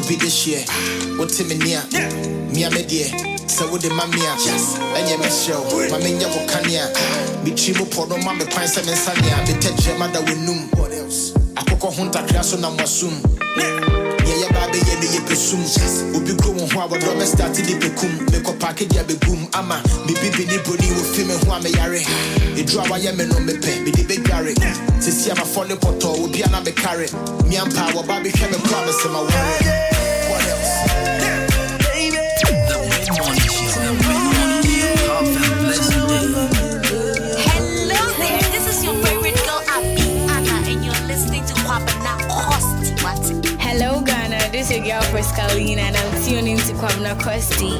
be this year. What Timmy near? Mia media. So with the mamia. And your show. Mamma Wakania. Be Chibo Podo Mamma Pine Seven Sanya. Be Tetcher Mother with Noom. What else? I cook a hunter class on Amasum. Yeah, baby, yeah, presume. Ubi go on how I don't start to dip a cum. Make a package, ya be boom. Ama, me bibi ni body will film and who am a yare. A draw I am no me pay, be the big Gary. To see I'm a falling poto, will be an abe carry. Me and power, Bobby came and promise him a worry. What else? Baby, the mid-morning show, have a blessed day. Hello there, this is your favorite girl, Abby Anna, and you're listening to Kwabena Kosti. What? Hello, Ghana. This is your girl Priscalina, and I'm tuning to Kwabena Kosti.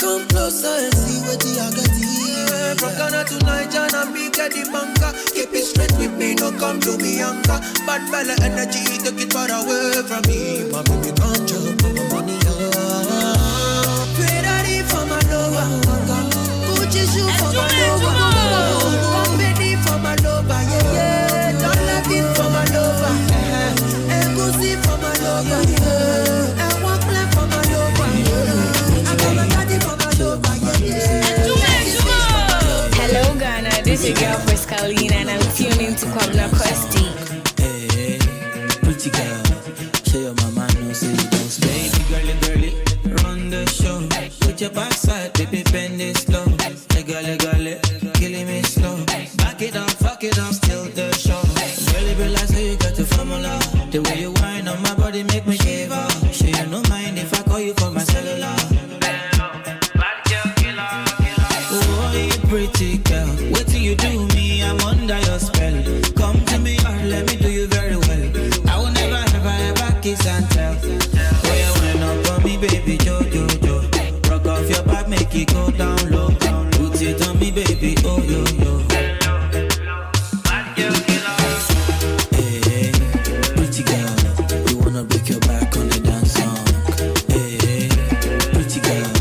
Come closer and see what I got here. me get the banker. Keep it straight with me, no come to me younger. Bad fella energy, take it far away from me. My baby come chop my money Ferrari for my lover, Gucci shoe for my lover, Company for my lover, yeah, yeah. Don't love it for my lover, and Gucci for my lover, yeah. And one plan for my lover, yeah. I got my daddy for my lover, yeah, yeah. Hello Ghana, this is your girl Frescalina and I'm tuning to Kwabena Kwesti. Hey, pretty girl, show your mama no say you don't stay. Baby girly, run the show. Put your backside, baby, bend it slow. Legally, killing me slow. Back it up, fuck it up, still the show. Really realize how you got the formula. The way you whine on my body make me shiver. Sure you no mind if I call you for my cellular. Oh, you pretty girl, what do you do me? I'm under your spell. Come to me, or let me do you very well. I will never, ever kiss and tell. Oh, you went up on me, baby, jo. Rock off your back, make it go down low. Put it on me, baby, oh, yo. Hey, pretty girl, you wanna break your back on the dance song. Hey, pretty girl,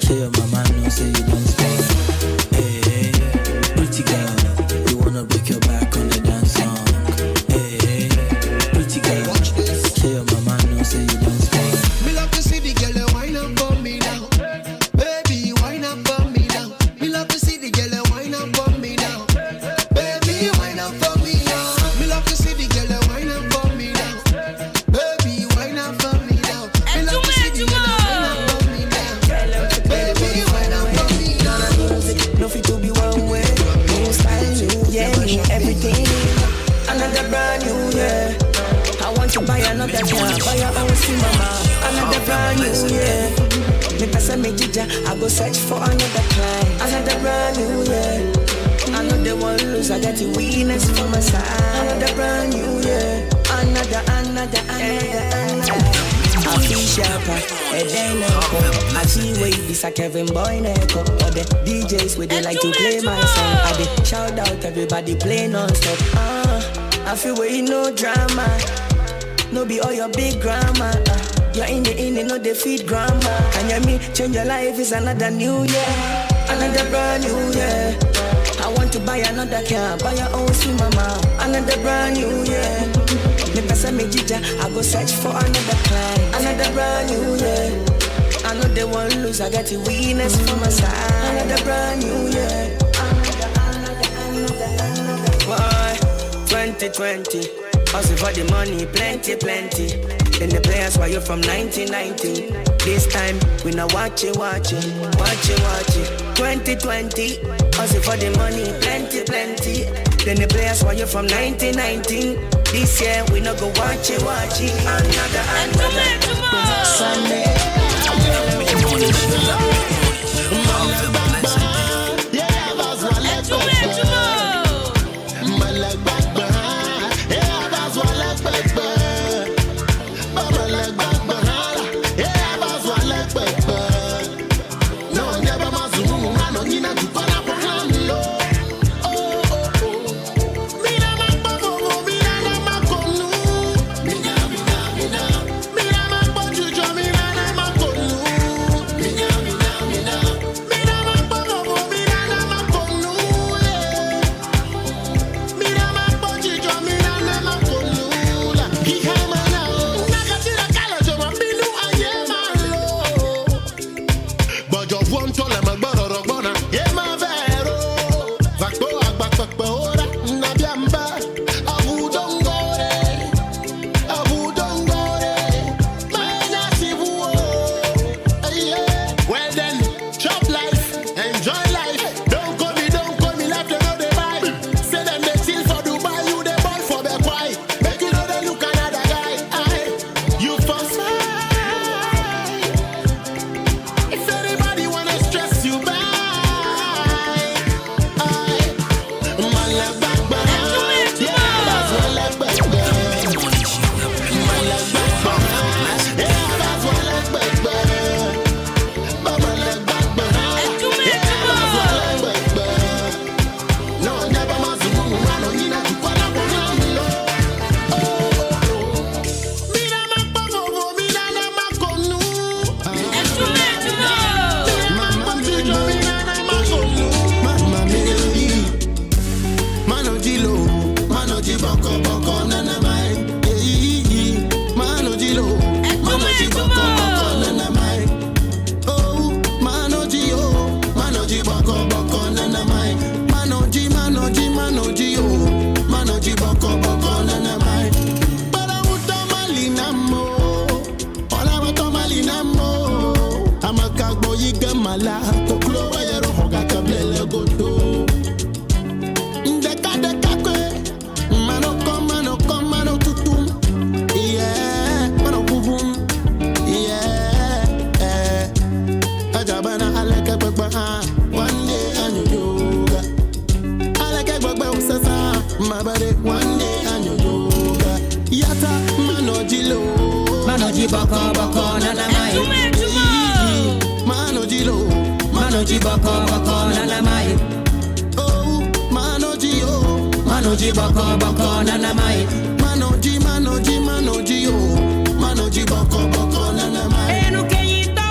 show your mama no say you don't stop. Hey, pretty girl, you wanna break your back on the dance song. Hey, pretty girl, show your mama no say you don't stop. Me love to see the girl wine up for me now. Baby, wine up for me now. Me love to see the girl wine up for me now. Baby, wine up for me now. Me love to see the girl wine up for me now. Baby, wine up for me now. Me love to see the girl wine up for me now. Baby, wine up for me now. No fit to be one way. New style, new year, new everything. Another brand new year. I want to buy another car, buy your own cinema. Another brand new year. Me pass a me jija, I go search for another client. Another brand new year. I know they won't lose, I got the weakness for my side. Another brand new year. Another. I feel sharper, and then I see way this a Kevin Boy Neko. Or the DJs where they like to play my song. I dey shout out everybody play non-stop. I feel way no drama. No be all your big grandma. You're in the no defeat grandma. Can you me change your life is another new year. Another brand new year. I want to buy another car, buy your own swim mama. Another brand new year. Me pass me jija, I go search for another client. Another brand new year. I know they won't lose, I got the weakness for my side. Another brand new year. Why? 2020. Hustle for the money, plenty. Then the players why you from 1990. This time we not watch it. 2020. Hustle for the money, plenty. Then the players why you from 1990. This year we not go watch it. Another. Sunday. Mira, mala koklo wayero hoga kablele godo deka kwe mano tutum yeah mano bubum yeah ajabana aleke gbagba one day anyo yoga aleke gbagba usasa mabare one day anyo yoga yata manojilo manoji boko nana mai Manoji boko nana mai. Oh, manoji oh, manoji boko nana mai. Manoji oh, manoji boko nana mai. E no queito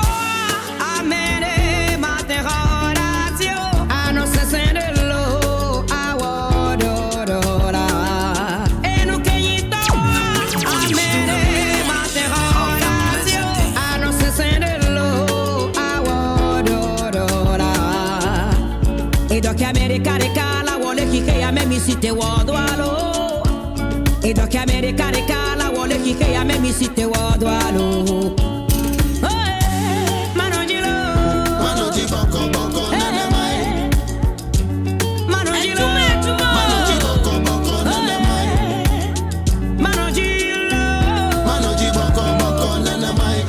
a mere materhoratio a no se sendelo a wodora. E no queito a mere materhoratio a no se sendelo a wodora. E do che America recala vuole chi che a me mi si te wodwalo. E do che America recala vuole chi che a me mi si te wodwalo. Manoji boko nana mai. Manoji boko nana mai. Manoji boko nana mai.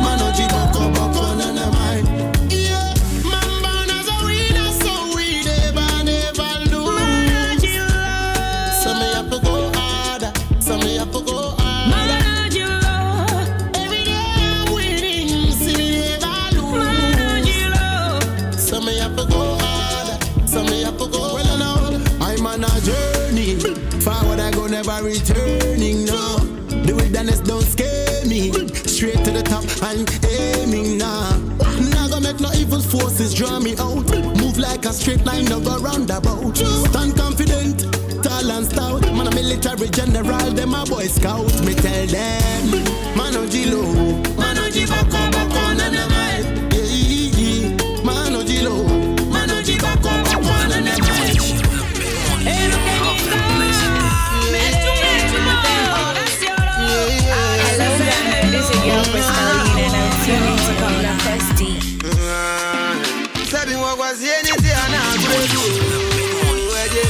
Manoji boko nana mai. Yeah, mamba na za wina so we never lose. Some have to go harder, some have to go harder. Every day I'm winning, see me never lose. Some have to go harder, some have to go. Well, now I'm on a journey, forward I go never returning. No, the wilderness don't scare me. Straight to the top and aiming now. Now gonna make no evil forces draw me out. Move like a straight line, no go roundabout. Stand confident, tall and stout. Man a military general, them a boy scout. Me tell them, manoji low, manoji boko nana mai. Yeah, manoji low, manoji boko nana mai. This is your first Carolina and I'm tuning to Promotional Purposes. Sabi was anything I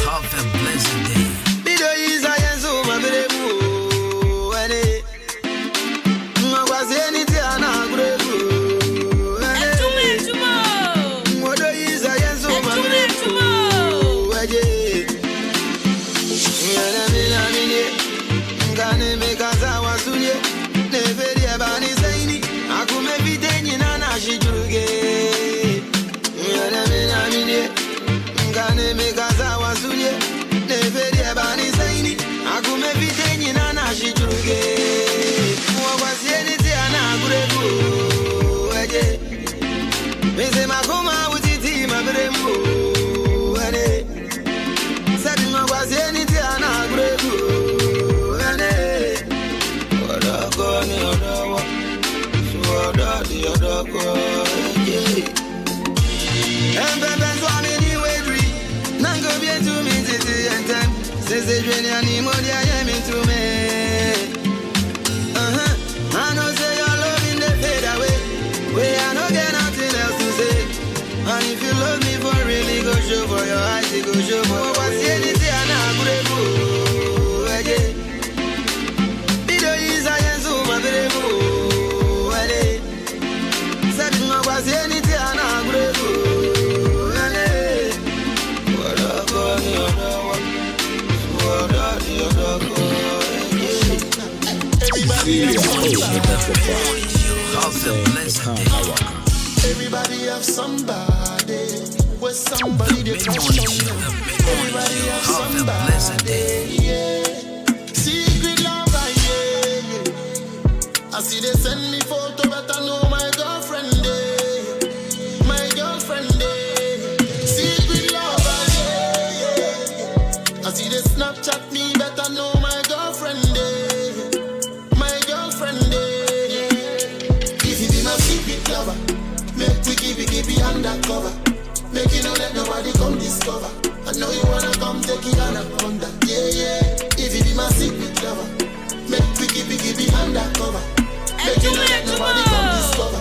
Have a blessed day. Bido isa yensu maberebu. Ene. Was anything I Modo isa yensu maberebu. Ngane mekaza wasunye. Neveri ebani saini. Akume vitenyi nana shijuge. Ngane mekaza wasunye. Neveri ebani saini. Akume vitenyi nana shijuge. Mwagwasieni tiana kurebu. Eje. Mese makoma utiti mabrembo. Ene. Sabi mwagwasieni tiana kurebu. Ene. Odoko ni odowo. Suodo di odoko. Empempe swami ni wedri. Nango bien to me titi entem. Sese jweni animodi ayemi to me. I know say your loving they fade away. Where I no get nothing else to say. And if you love me for really, go show for your eyes, go show for your eyes. Anything I know, bravo. Bido isa yensu mabravo. Sabi no was anything I know, bravo. What up on your door? What up your door? Everybody have somebody, with somebody they trust on. Everybody have somebody, yeah. Secret love, yeah. I see they send me photo, but I know my girlfriend, my girlfriend, secret love, yeah. I see they Snapchat me, but I know my girlfriend, my girlfriend, If you be my secret lover, make we keep it undercover. Make you know that nobody come discover. I know you wanna come take it anaconda, yeah. If you be my secret lover, make we keep it undercover. Make you know that nobody come discover.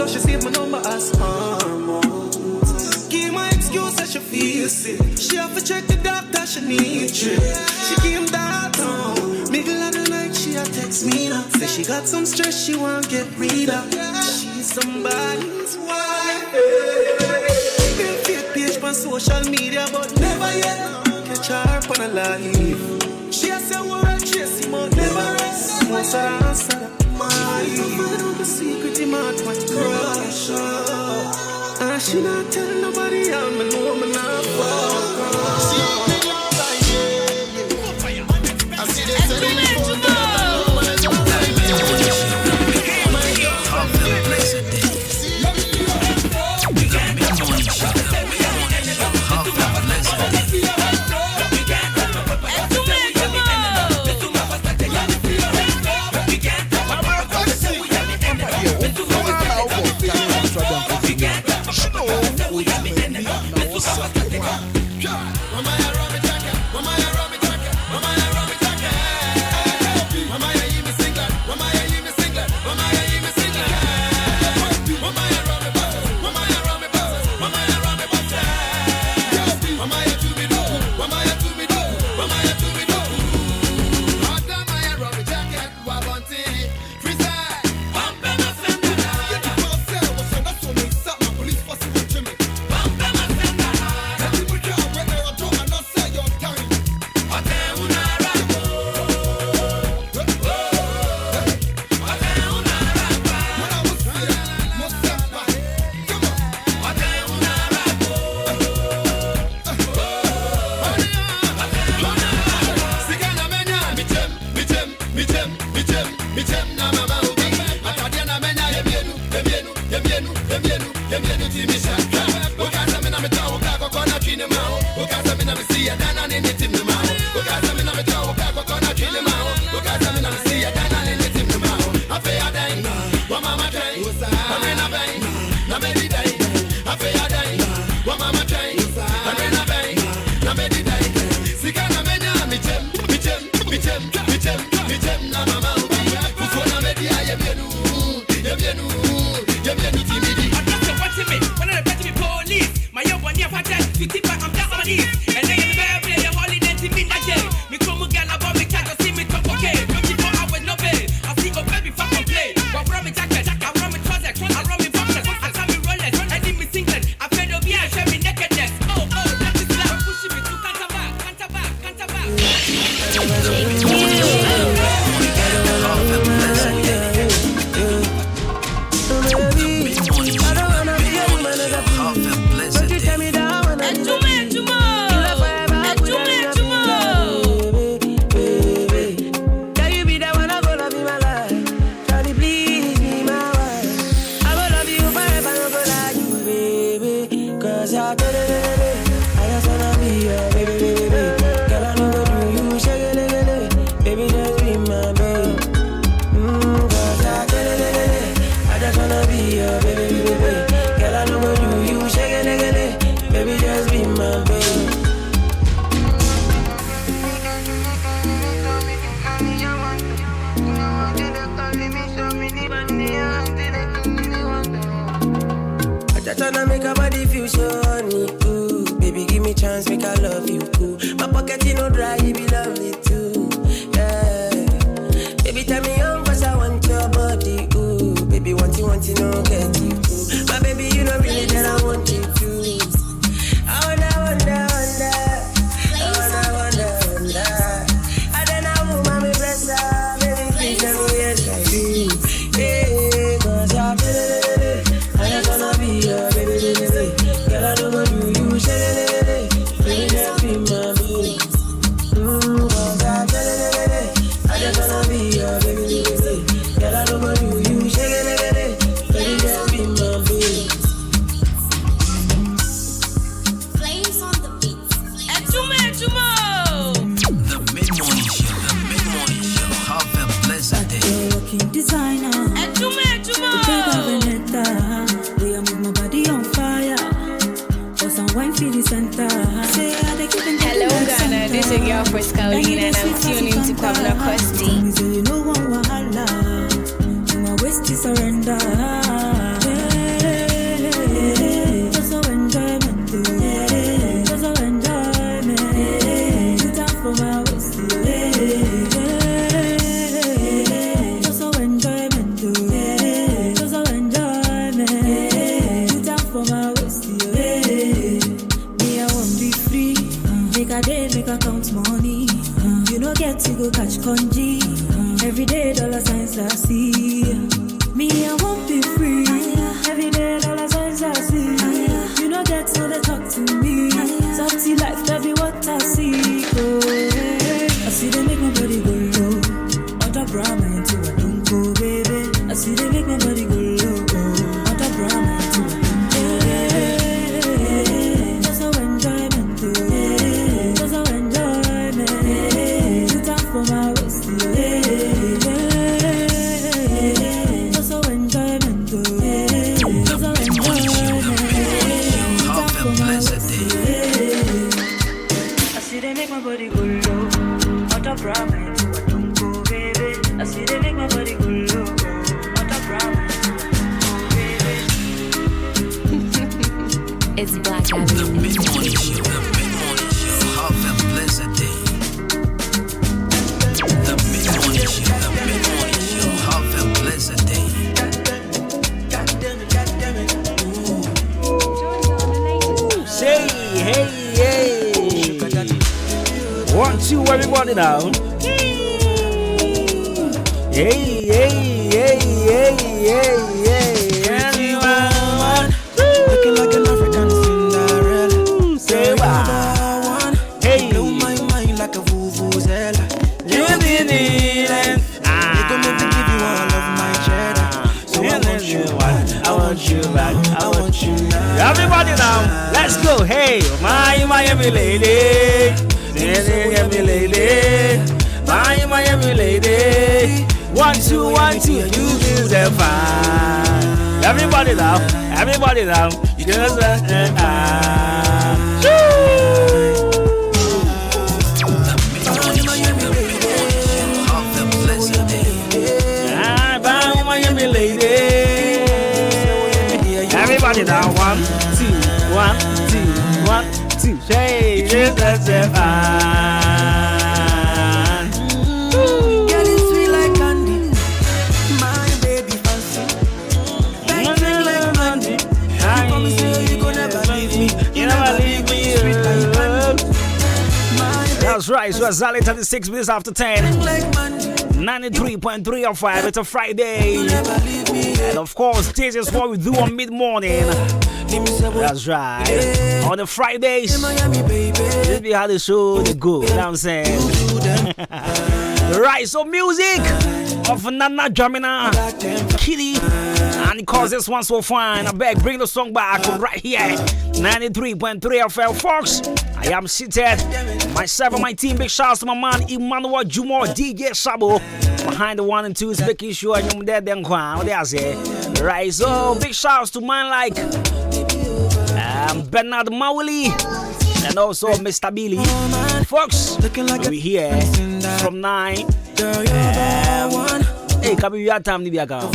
so she saved my number as hormones. Give my excuse that she feels sick. She have to check the doctor, she need trip. She came downtown, middle of the night, she a text me now. Say she got some stress, she won't get rid of. She's somebody's wife. Been fake page on social media, but never yet catch her up on a live. She has a world chasing, but never rest. Most of the answer, my find out the secret, in my crush. And she not tell nobody, I'm a know me not fuck. I see they say they tryna make a body feel shiny, ooh. Baby, give me chance, make I love you, cool. My pocket, you know, dry, you be lovely too, yeah. Baby, tell me young, cause I want your body, ooh. Baby, want you, no, get you, ooh. My baby, you know really that I want you too. I wonder. I don't know who mommy bless her. Baby, please tell me yes, I do. Yeah, cause I just wanna be your baby. Girl, I don't want you, baby, just be my baby. Cause I just wanna be your baby. Girl, I don't want you, baby, just be my baby. Flames on the beat. The mid-morning show, have a blessed day. You're working designer. We are move my body on fire. Cause I'm wine for the center. Hello Ghana, this is your girl Frescalina and I'm tuning to Kwabena Kosti. You know one wahala. You my waist to surrender. Yeah. we go catch congee. Every day dollar signs I see. Me, I won't be free. Every day dollar signs I see. You know get so they talk to me. Salty life, that be what I see. Oh, I see they make my body go low. Other Brahma into a don't go, baby. I see they make my body go low. Other Brahma into a don't go, baby. Just so enjoyment, just so enjoyment. Put up for my waist, just so enjoyment, just so enjoyment. Put up for my waist. I see they make my body go low. Other Brahma into a don't go, baby. I see they make my body go low. Other Brahma into a don't go, baby. It's Black Avenue. The Mid Morning Show. Have a blessed day. The Mid Morning Show. Have a blessed day. Say, hey, hey. 1, 2, everybody now. Hey, hey, hey, hey, hey, hey. Anyone? Looking like an African Cinderella. Say what? Hey. Blow my mind like a vuvuzela. You did it. You gon' make me give you all of my cheddar. So I want you back. I want you back. I want you now. Everybody now, let's go. Hey, my Miami lady. Miami lady. My Miami lady. 1, 2, 1, 2. You do the fine. Everybody now. Everybody now. You just Miami lady. Everybody now. 1, 2, 1, 2, 1, 2. Hey, that's it. Getting sweet like candy. My baby fancy. Banging like candy. You promise me you gon' never leave me. You never leave me. Sweet like candy. That's right. So exactly 36 minutes after 10. Like candy. 93.3 of 5. It's a Friday. And of course, this is what we do on mid-morning. That's right. On the Fridays, this be how the show they go. You know what I'm saying? Right, so music of Nana Jamina, Kitty, and it calls this one so fine. I beg, bring the song back right here. 93.3 FM, folks. I am seated. Myself and my team. Big shouts to my man Emmanuel Jumo, DJ Sabo. Behind the 1 and 2 is making sure you're dead then. What they say? Right, so big shouts to man like Bernard Mawuli and also Mr. Billy. Folks, we here from 9. Hey, can we have time to be a girl?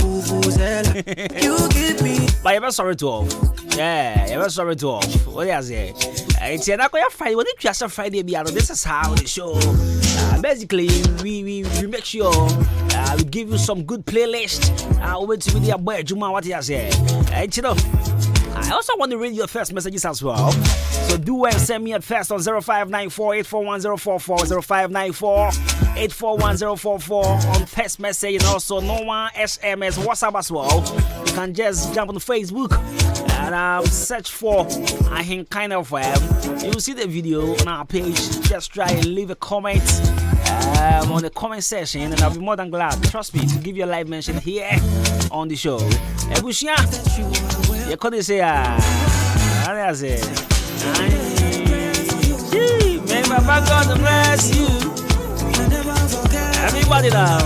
But you're sorry to all. Yeah, you're sorry to all. What do you say? It's not going to Friday. What did you say Friday? This is how the show. Basically, we make sure we give you some good playlist. Over to the boy Juma. What do you say? You know, I also want to read your first messages as well. So do send me at first on 0594-841-044, 0594-841-044 on text message, and also no one SMS, WhatsApp as well. You can just jump on Facebook and search for Ahenkan FM. You'll see the video on our page. Just try and leave a comment on the comment section, and I'll be more than glad, trust me, to give you a live mention here on the show. Ebushia, you couldn't say, may my God bless you. Everybody now.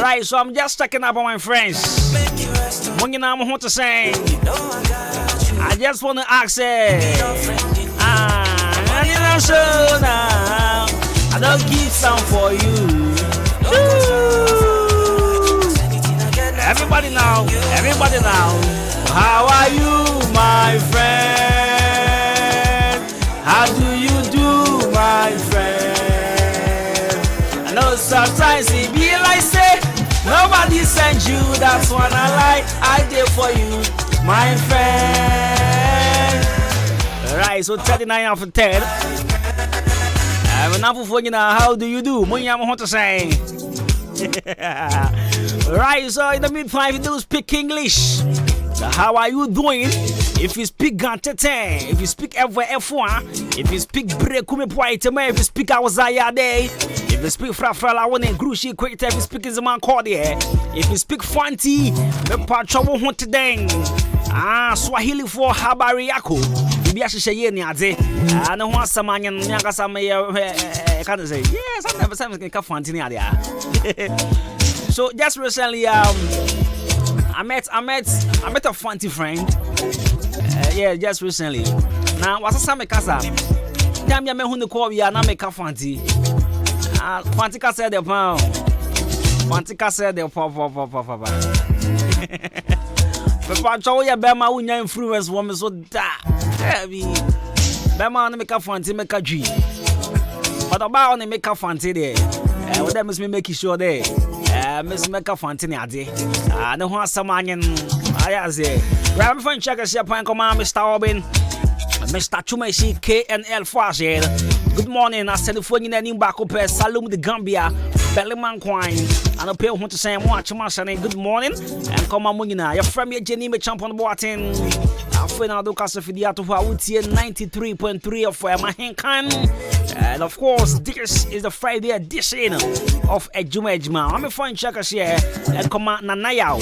Right, so I'm just checking up on my friends. When you know what to say, I just want to ask it. I don't give some for you. Everybody now, everybody now. How are you, my friend? How do you do, my friend? I know sometimes it be like say nobody sent you. That's what I like. I did for you, my friend. Right, so 39 out of 10. I'm an for you now. How do you do? Munyam want to say. Right, so in the meantime, you do speak English. So how are you doing? If you speak Gantete, if you speak F1, if you speak Brekume Poiteme, if you speak Awazaya Day, if you speak Frafrala one and Grushi Quick, if you speak Zaman Cordia, if you speak Fanti, the Patrol Hunter Dang, Swahili for Habari Yako, Biashayeni Ade, I don't want some man Yagasama. I can't say, yes, I've never seen a Fanti. So just recently, I met a Fanti friend. Yeah, just recently. Now, what's a summer casa? Damn, you may who the call we are not make a Fanti. Fanti casa de pound. Fanti casa de papa. Papa, show ya Bema who your influence woman so that. Bema make a Fanti, make a G. But about only make a Fanti there. What that must be making sure there. Miss Mecca Fontini, I don't want some onion. I say, grab a phone check as your point command, Mr. Obin, Mr. Chumeshi, KNL Fazil. Good morning, I said the phone in any back up, Salum the Gambia, Bellyman Quine, and a pair want to say, watch my son, good morning, and come on, Munina, your friend, Jenny, champ on boating. Fernando Casafidiato Hauti 93.3 of Mahenkan. And of course, this is the Friday edition of Ejumejma. I'm a fine checker here and command Nanayao.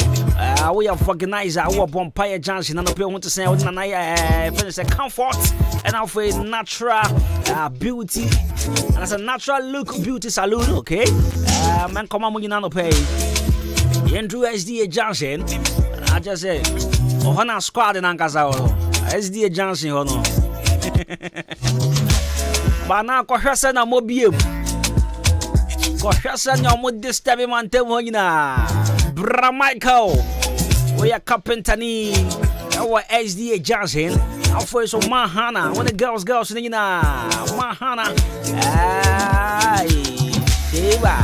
We have organized our Bompire Johnson and I want to say Nanaya finish a comfort and offer natural beauty. And as a natural look beauty salute, okay? Man, come on, Munano pay. Andrew SDA Johnson. I just say. Ohana squad in Ankasa SDA Johnson hono. Bana ko hwese na mobiem. Ko hwese na mo disturb man tem hoina. Bra Michael. We are carpenter ni. Our SDA Johnson. Afo so Mahana. When the girls ni na. Mahana. Ai. Eva.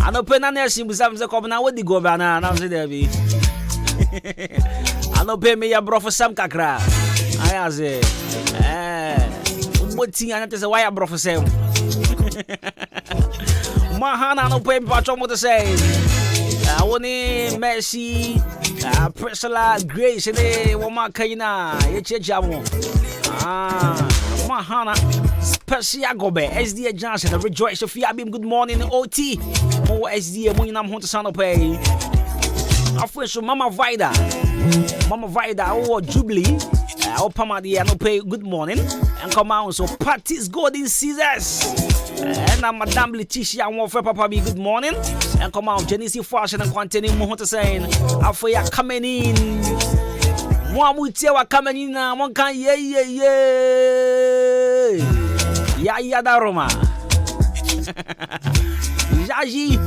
I no pay na nursing business come na what the governor now say there be. I no pay me ya bro for some kakra. I say what thing I say why ya bro for some. Mahana no pay me patch what to say. I want Messi, Priscilla, Grace ne woma kaina ye chejamo. Mahana Persia Gobe, SDA Johnson, the rejoice of Fiabim. Good morning, OT. More SDA, Munam Hunter Son of Pay. Official Mama Vida, oh, Jubilee, oh, Pamadi, no pay. Good morning, and come out. So, Patty's Golden Scissors, and I'm Madame Letitia, and one for Papa B. Good morning, and come out. Genesis Fashion and Quantini Mohunter saying, after you coming in. One would tell what coming in now, one can, yeah, Daroma. Jaji,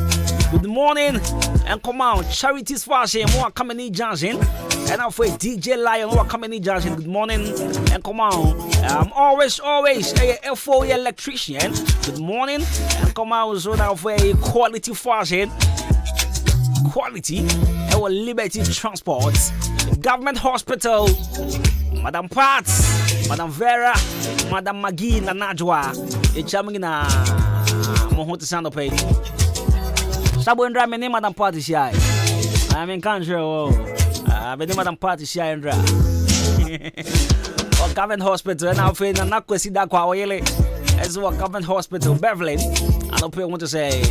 good morning, and come on, Charities Fashion, more coming in Johnson, and I'll for DJ Lion, more coming in Johnson, good morning, and come on, I'm always, a FO electrician, good morning, and come on, so now for a quality fashion, quality, our Liberty Transport, Government Hospital, Madam Pats, Madam Vera, Madam Maggie, Nanajwa, Echamina, Mohunta Sandope. Sabundra, my name Madam Party Shy. I'm in country, my name Madam Party Shy and Dra. Government Hospital, and I'll feel not Quasida Quawele, as well, Government Hospital, Beverly. I don't want to say.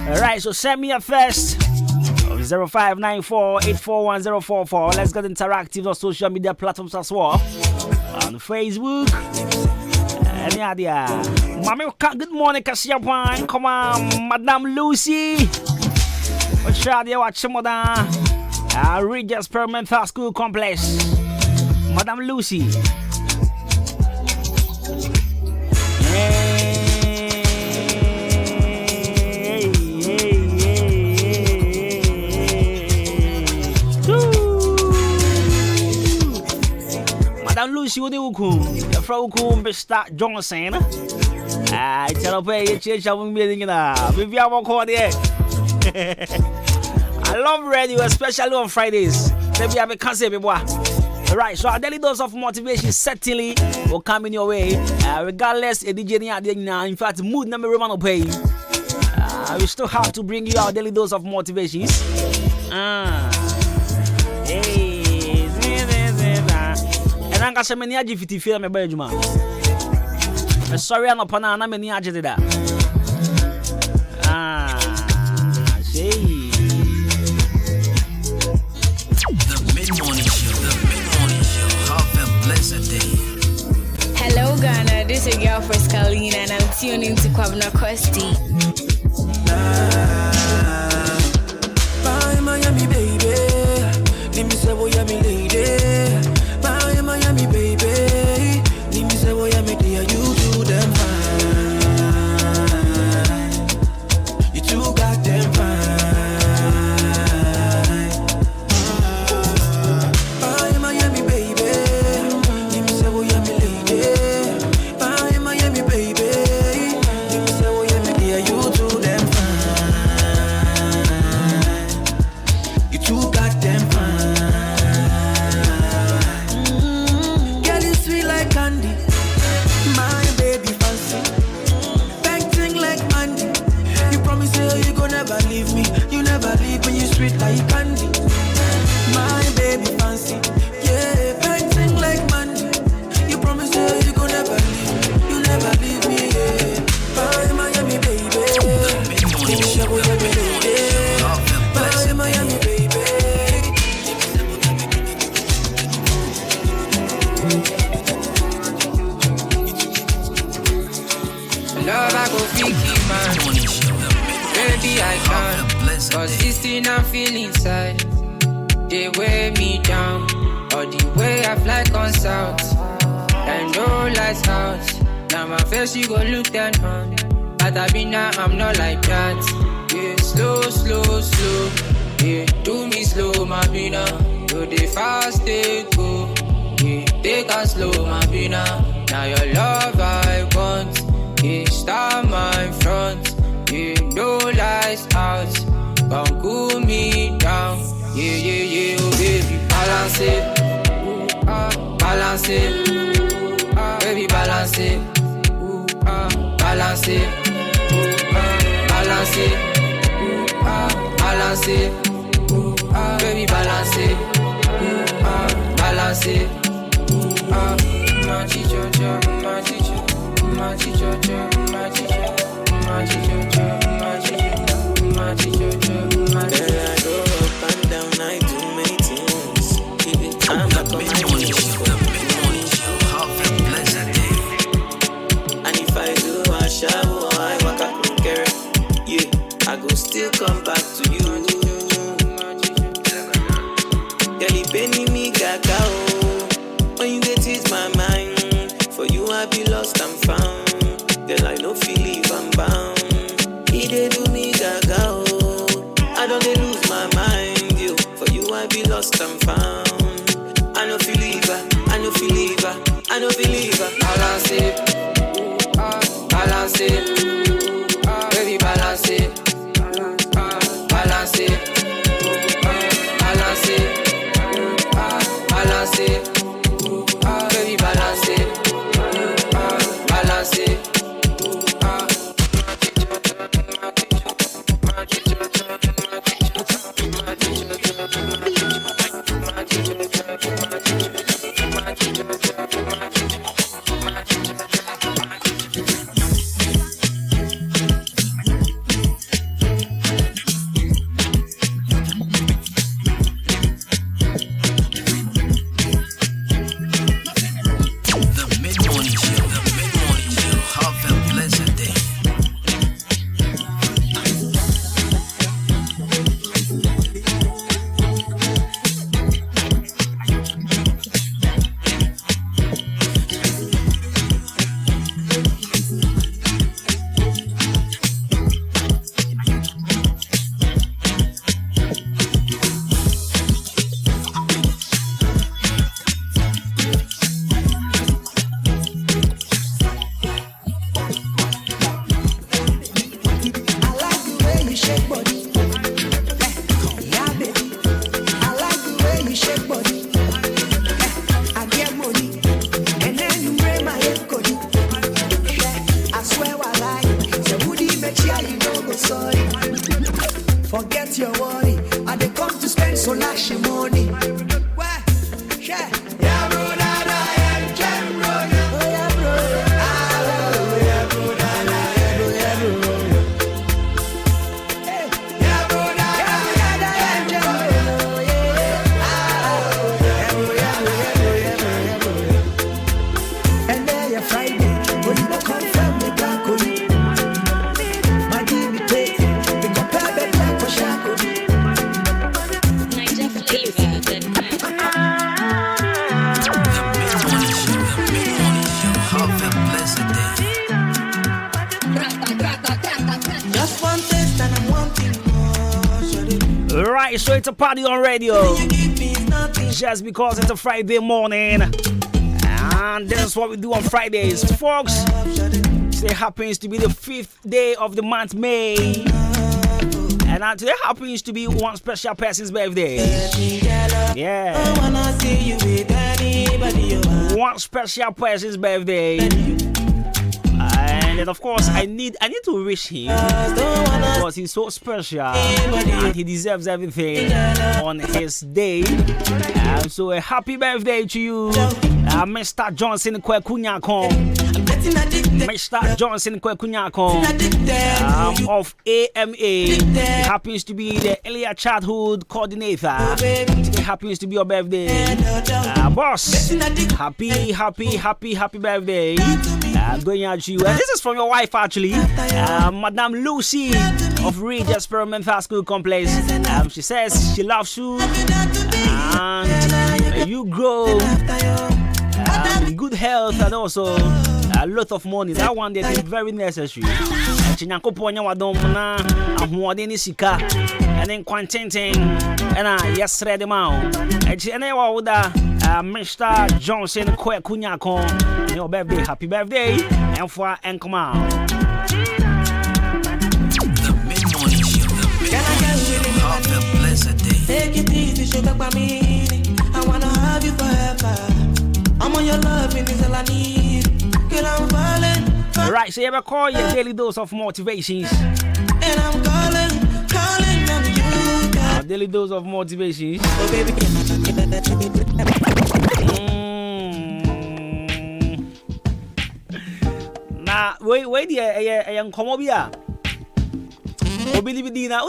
Alright, so send me a first 0594-841-044. Let's get interactive on social media platforms as well. On Facebook. Any idea? Mommy, good morning, Kasiapan. Come on, Madame Lucy. What's your idea? Watch some of that. Regis Experimental School Complex. Madame Lucy. Madame Lucy, what do you call? The Frau Mr. Johnson. I tell her, you change our meeting in a maybe I won't call it. I love radio, especially on Fridays. Maybe I can't say boy. Right, so our daily dose of motivation certainly will come in your way, regardless of DJ now. In fact, mood number one will pay. We still have to bring you our daily dose of motivations. Hey, and I'm going to many if you feel me by Juma. Sorry, I'm not gonna many did that. Hello Ghana, this is your girl Frescalina and I'm tuning to Kwabena Kwesti. Bye Miami baby, let me say what Miami lady. Bye Miami baby, let me say what Miami dear. You do them fine, you two got them fine. Bye Miami baby, let me say what Miami lady. Bye Miami baby, let me say what Miami dear. You do them fine, you two got them fine. Girl, you sweet like candy, my baby fancy, painting like Andy. You promise you gon' never leave me. You never leave me, you sweet like candy. My baby fancy, yeah, painting like Mandy. You promise you gon' never leave me. You never leave me, yeah. Bye Miami baby, bye Miami baby. Love, I go freaky, man. Baby, I can't. Cause this thing I feel inside, they weigh me down. Or the way I fly on south, and no lights out. Now my face, you go look down on. But I be now, I'm not like that. Yeah, slow, slow, slow. Yeah, do me slow, my bina. Do the fast, they go. Yeah, take us slow, my bina. Now your love I want. Yeah, start my front. Yeah, no lights out. Come cool me down. Yeah, yeah, yeah, oh baby, balance it. Balance it. Baby, balance it. Balance it. Balance it. Balance it. Baby, balance it. Balance it. My teacher, my teacher. My teacher, my teacher, my teacher, my teacher, my teacher, my teacher. Girl, I go up and down, I do many things. Keep it calm, I come and and if I do a shower, I walk a crooked. Yeah, I go still come back to you. Girl, you penny me gaga. When you get it, my mind. For you, I be lost and found. Girl, I no feel if I'm bound. He dey do me gaga, oh. I don't dey lose my mind, yo. For you, I be lost and found. I no feel her, I no feel her, I no believe her. Balance it, balance it, baby, balance it, balance it, balance it, balance it, baby, balance it. Balance it. Alright, so it's a party on radio. Just because it's a Friday morning. And this is what we do on Fridays. Folks, today happens to be the 5th day of the month, May. And today happens to be one special person's birthday. Yeah. One special person's birthday. And of course, I need to wish him because he's so special and he deserves everything on his day. So a happy birthday to you, Mr. Johnson Kwekunyako. Mr. Johnson Kwekunyako of AMA. He happens to be the earlier childhood coordinator. It happens to be your birthday. Boss, happy birthday. Going out to you. And this is from your wife, actually, Madame Lucy of Ridge Experimental School Complex. She says she loves you and you grow in good health and also a lot of money. That one that is very necessary. And then contenting and yes, read them out. And Mr. Johnson Kwekunyako, your birthday, happy birthday, and for and come out. The mid-morning show, have a blessed day. Take it easy, sugar by me. I wanna have you forever. I'm on your love, and it's all I need. Girl, I'm falling. Right, so you ever call your daily dose of motivations? And I'm calling on you. Our daily dose of motivations. Oh, baby. Nah, wait, young Comobia. Obilibidina,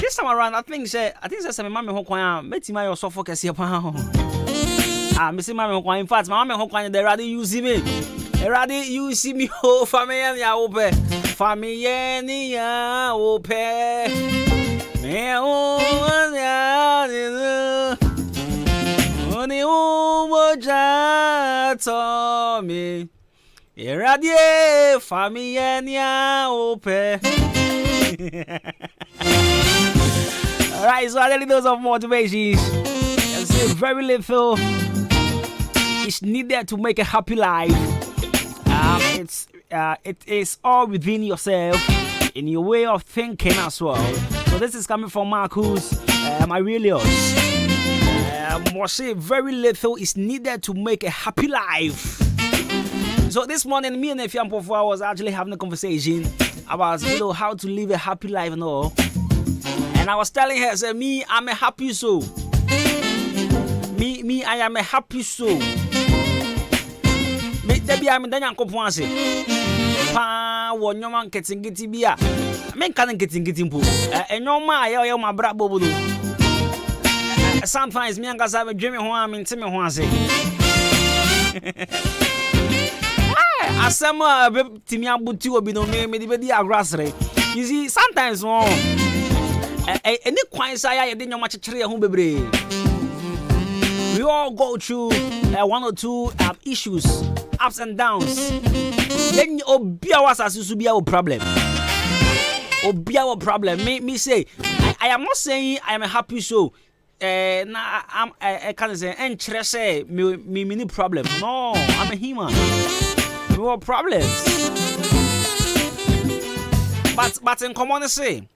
this time around, I think some mammy who can make my so focus here. Missing Mammy who in fact, my mammy who can they rather use me. Rather you see me, oh, family, open. Family, open. Only to me. Irradie, family, open. Alright, so I tell you those of motivations. And say very little is needed to make a happy life. It is all within yourself, in your way of thinking as well. So this is coming from Marcus Aurelius. Must say very little is needed to make a happy life. So this morning, me and Efiampo was actually having a conversation about how to live a happy life and all. And I was telling her, say, me, I'm a happy soul. Me, I am a happy soul. Me, Debbie, I'm a Daniel Coponse. Pa, one young man getting beer. I mean, can't getting poo. And no, my brabo. Sometimes me and Gaza dreaming who I'm in Timmy Honse. Asama Timia Butu will be no name, maybe a grass ray. You see, sometimes any quiet I didn't know much tree home baby. We all go through one or two issues, ups and downs. Then Obia was as to be our problem. Obia our problem. Me say, I am not saying I am a happy soul. I can't say interest me mini problem. No, I'm a human. No problems. But in common say,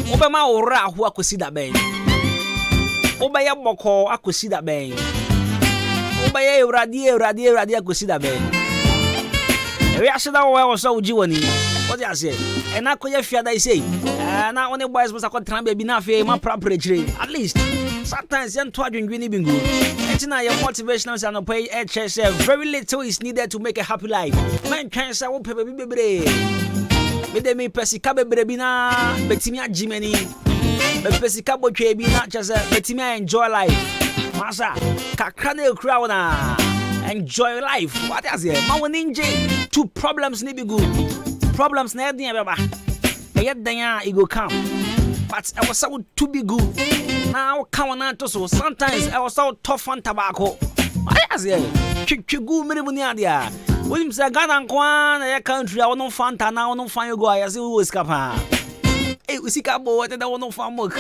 Obama ora who akusida ben. Obaya boko akusida ben. Obaya radio akusida ben. We are sure we so jiwani. What do you say? And I could fear that say. Now only boys must have trying to be na fe ma proper at least. Sometimes young twin winning bingo. And now your motivational and pay HSF. Very little is needed to make a happy life. Man can't say what baby. Mede me pesika bebre na betimia jimeni. Be pesika botwe bi na chese betimia enjoy life. Masa kakra na ekura na enjoy life. What is it? Ma woni nje two problems ni be good. Problems na edin beba. E dan ya e go come. But I was so to be good. Now come on to so sometimes I was so tough on tobacco. What is it? Chigu me muni adia. William say Ghana nkwan na your country I won't fanta na won't find you go I say who escapa. usika boy that no fan work.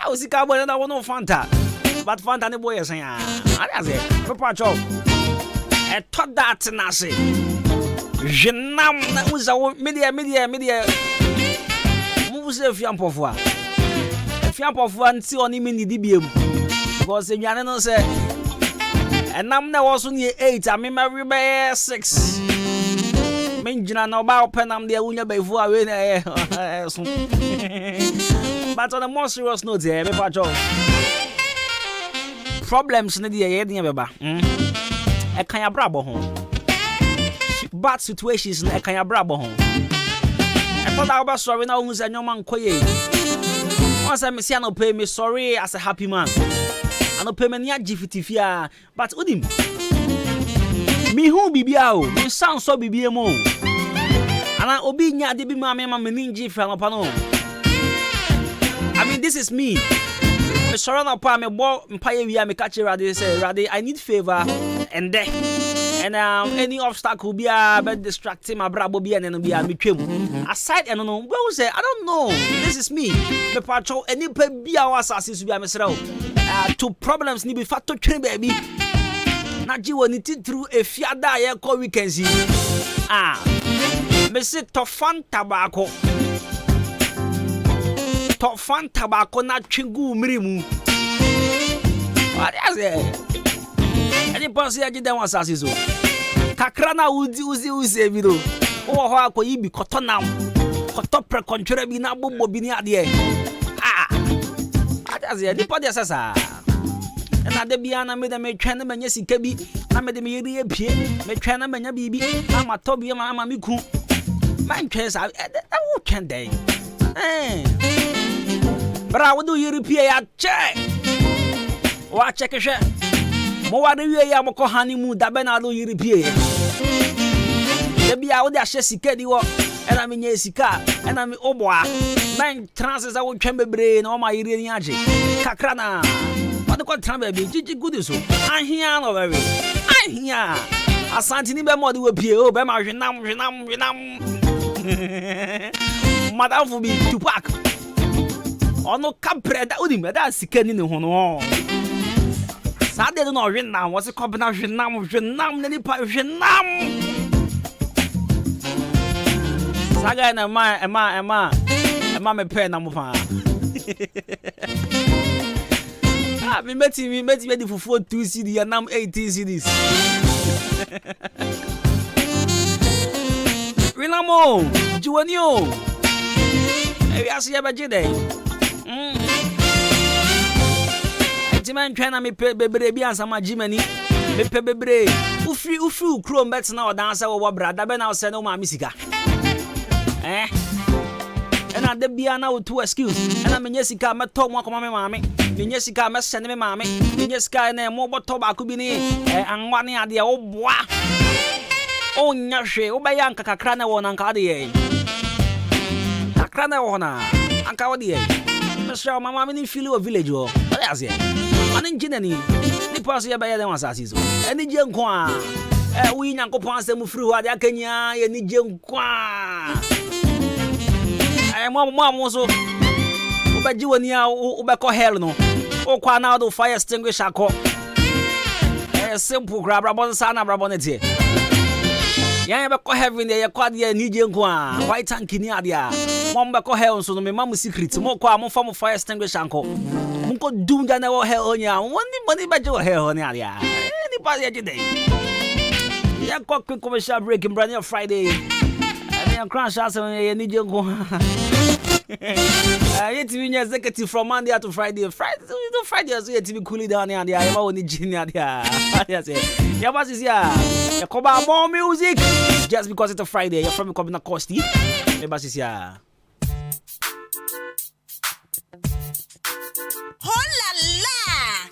Usika boy that no Fanta. But Fanta ne boy saying, that's it. Papa chop. I thought that nasi. Jenam na uza media. Muse fiampofwa. Fiampofwa nti oni mini dibiem. Because enyane no say enam na wo so ne 8, I mean marry by 6. Menjina na ba openam de unya baifu awe na so. But on a more serious note here, me pacho. Problems ne de ye de beba. E kan ya brabo ho. Bad situations na e kan ya brabo ho. E to da ba sorry na hu se nyoma nkoye. Once I say no pay me sorry as a happy man. I no pay me nya gifitifia, but udim. Me hu bibia o, me sound so bibia mo. Ana obi nya de bi ma me ninji fa no pa no. I mean this is me. Me sorry na pa me bo mpaye wi me catch Rade say Rade I need favor and there. And any obstacle be distracting my brabo be and be me twem. Aside and no, well say I don't know. This is me. Me patrol any pe be our assassins be me srao. To problems ni be fat to train baby. Na ji woni ti through a fiada ye call weekends. Me say to fan tobacco. To fan tobacco na twingu mirimu. What is it? Any person aji dem asasizo kakra na uzi ebido wo ho akoyi bi kotonam koto prekontwere bi na bobo bi ni ade adaze any podi asasa na de bia na me de me twa na manya sika bi na me de me yeri epie me twa na manya bibi na mato bi ma me ku man twa sa wo twa dey bra wo do yeri pie ya che wa check she mo wa de wie ya mo ko honeymoon da be na do yiri pie de bia wo de ahye sika di wo e na me nya sika e na me oboa man transes a wo twem bebre na o ma yiri ni age kakra na what the tran baby jiji good so ahia no baby ahia asante ni be mo de wo pie o be ma hwenam madam fu bi Tupac ono kapre da odi me da sika ni ne ho no Sade no hwenam was a company hwenam ni pa hwenam Saga na ema me pe na mo fa me meti di fufu 2 CD ya nam 18 CDs Hwenamo Juwanio e asi ya bajide man trying to me bebre bi ansa ma jimani me pe bebre ufi ukro mbet na o dansa wo brada be na o se no ma misika ena de bia na o to excuse ena menye sika meto mo akoma me maame menye sika me sene me maame menye sika na mo boto ba ko bi ni anwa ne ade wo boa o nya hwe wo be ya nka kakra na wo na nka ade ye kakra na wo na anka wo de ye Mr. Mama me ni feel o village o that's it Ani njinani ni paso ya baye dem asasizo eni je nko a wi nyankopon asem firi ho ade akanya ye ni je nko a mo so obaji woni a obekọ hell no o kwa na do fire extinguisher akọ simple grab rabon sa na rabon etie yan bekọ heaven ye kwa de ni je nko a white tank ni ade a mo bekọ hell so no me mamu secret mo kwa mo fa mo fire extinguisher anko Unko dunga na wo he onya woni baje wo he oni alia ni pa ye jide ya ko commercial break in brand new Friday and crash as ye ni jengo ye tv nya executive from Monday to Friday so ye tv cool down and ya ma woni jini alia ya say ya ba sisi ya ko ba more music just because it's a Friday you're from coming across the me ba sisi ya Oh la la!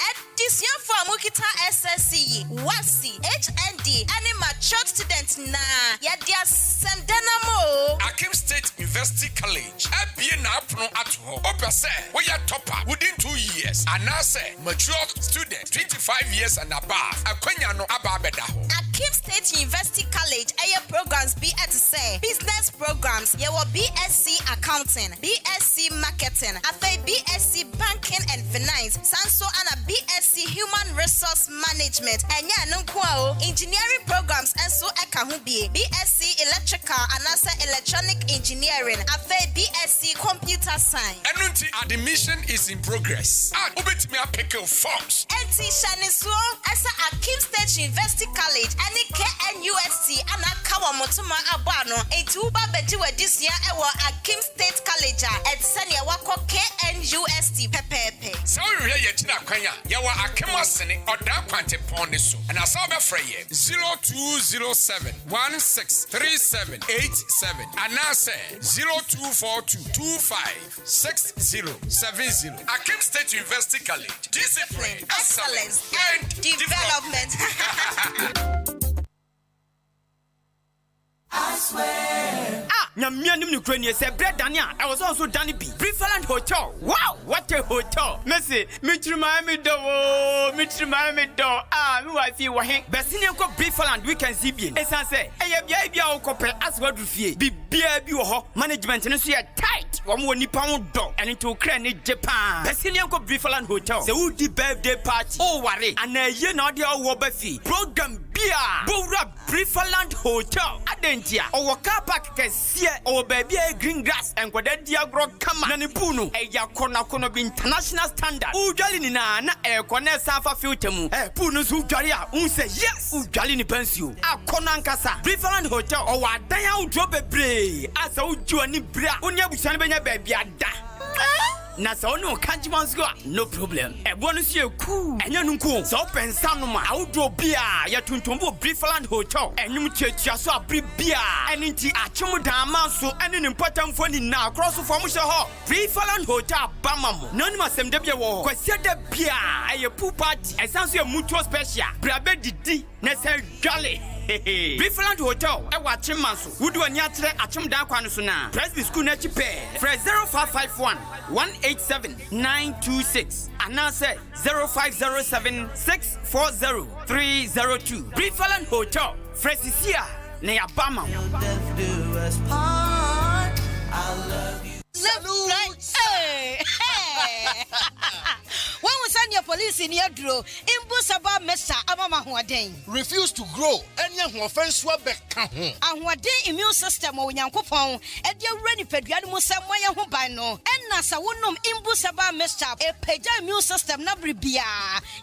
Edition for Mukita SSC BSc, WASI, HND, and mature students na yadia sendenamo. Akim State University College. ABN APNO at home. Opese, we are topper within 2 years. And now say mature students 25 years and above. Akwenya no ababeda ho. Akim State University College aya programs be at say business programs. Yawo BSc Accounting, BSc Marketing, afa BSc Banking and Finance, Sanso and a BSc Human Resource Management. Enya nunkwao engineering programs and so eka hu bi BSc Electrical and also Electronic Engineering, afa BSc Computer Science. Enunti admission is in progress. And ubetimi apeke forms. NT Shaniso asa Akim State University College ani KNUST ana kawa motuma abano etu ba beji this year ewo Akim State College at senia wako KNUST pepepe. So we hear yetina kwanya yawa Akim asene oda kwante pon so. And asa be freye 0207 163787 and now say 0242256070. Akim State University College. Discipline, excellence, and development. I swear. Nyamianim ni kreni se bread Dania. I was also Danny B. Preferland Hotel. Wow, what a hotel. Messi, Mitrima me do. Me wife wa hen. Besini ko Preferland weekend CBN. Esan say, bia o kope as wadu fie. Bia bi wo ho. Management no so tight. Wo mo nipa wo do. And into kreni Japan. Besini ko Preferland Hotel. Se wo di birthday party. Oh worry. Ana ye na de wo ba fi. Program bia. Bowra Preferland Hotel. Adentia. O car park kesie. O baby green grass and kwada diagro kama. Na ni punu. Eya kona bi international standard. Ujali ni na kone safa filter mu. Punu su ujali a unse yes. Ujali ni pensio. Akona nkasa. Preferland Hotel. O wa dan ya udro bebre. Asa uju ani bra. Onya busane benya baby ada. Na so no kanjimansko no problem. Ebonu sie ku. Enya nunku. So pensa no ma. Awdo bia ya tuntumbo Preferland Hotel. Enyum tietia so abri bia. Enti achemu dan manso ene ne mpatamfo ni na cross for mo she ho. Preferland Hotel bamamo. Nani masem de bia wo. Kwase de bia eye pool party. Esanso ye mutual special. Brabe didi na se dwale. Preferland Hotel ewa chimanso. Wudu ani atere achemu dan kwano so na. Presby school na chipe. Fresh 0551 187-926 and now say 0507-640-302. Preferland Hotel, Fresisia, Neabama. I love you. Hey. When we send your police in your draw, Imbusaba Mesa Amama Huaden. Refuse to grow, and young offense swabek. And what day immune system or Yankopon, and your ready pediamus somewhere who by no, and Nasa wonum Imbusaba Mesa, a peja immune system nabri bia,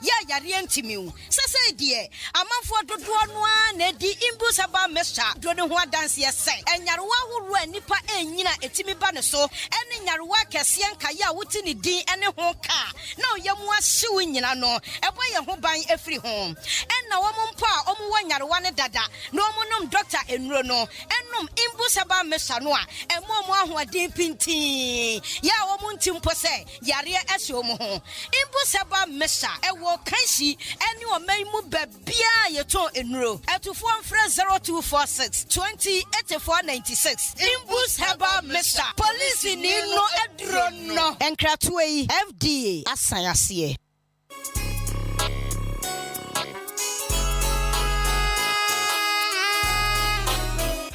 ya rientimu. Sasa dear, a man for the one, Neddy Imbusaba Mesa, don't what dance yes, and Yarwa who run Nipa and Nina etimi banaso, and in Yarwa Cassian Kaya Wutini D and a home car. No, yamwa suing no, a boy who buying every home. And now one pa, one Yarwana dada, no monum doctor and Rono, and num Imbusaba Mesanoa, and more who are deep pinti. Ya woman timpose, Yaria Esomo. Imbusaba Mesa, a walk kanshi, and you may move bia your toe in row. At to form fresh 0246 20 8496. Imbusaba Mesa, police in no adrono, and Kratway FDA. Asayasiye.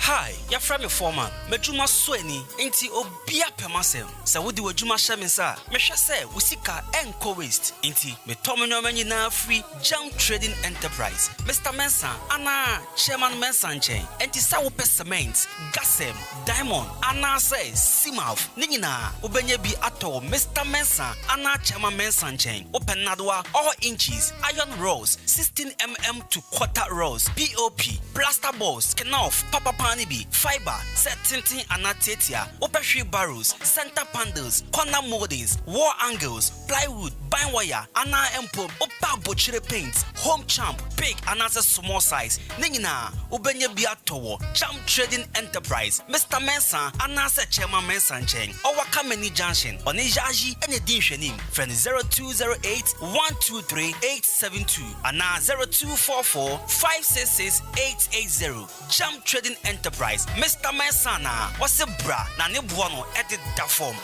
Hi, you're from your foreman. Mejuma Sweni, ain't you obia pemasem? So, would you Juma Shamisa? Mesha say, we seek our enco waste. Ain't me Tomino Manina free junk trading enterprise. Mr. Mensa, Anna, Chairman Mensan chain, and Tisawo cement, Gasem, Diamond, Anna says, Simouth, Nina, Ubenyebi Ato, Mr. Mensa, Anna Chairman Mensan chain, Open Nadwa, all inches, iron rolls, 16mm to quarter rolls, POP, plaster balls, Kenoff, Papa Panibi, fiber, set tinting anatetia, open barrels, center panels, corner moldings, wall angles, plywood, buying wire, ana empo, opa butchery paint, home champ, big and as a small size. Ningina, Ubenya Biatowo, Champ Trading Enterprise, Mr. Mensa, Anasa Chema Mensan Cheng, or Wakameni Junction, on Ijaji and Editioning, friend 0208 123 872, and 0244 566 880. Champ Trading Enterprise, Mr. Mensana, what's a bra, Nanibuano, edit that form.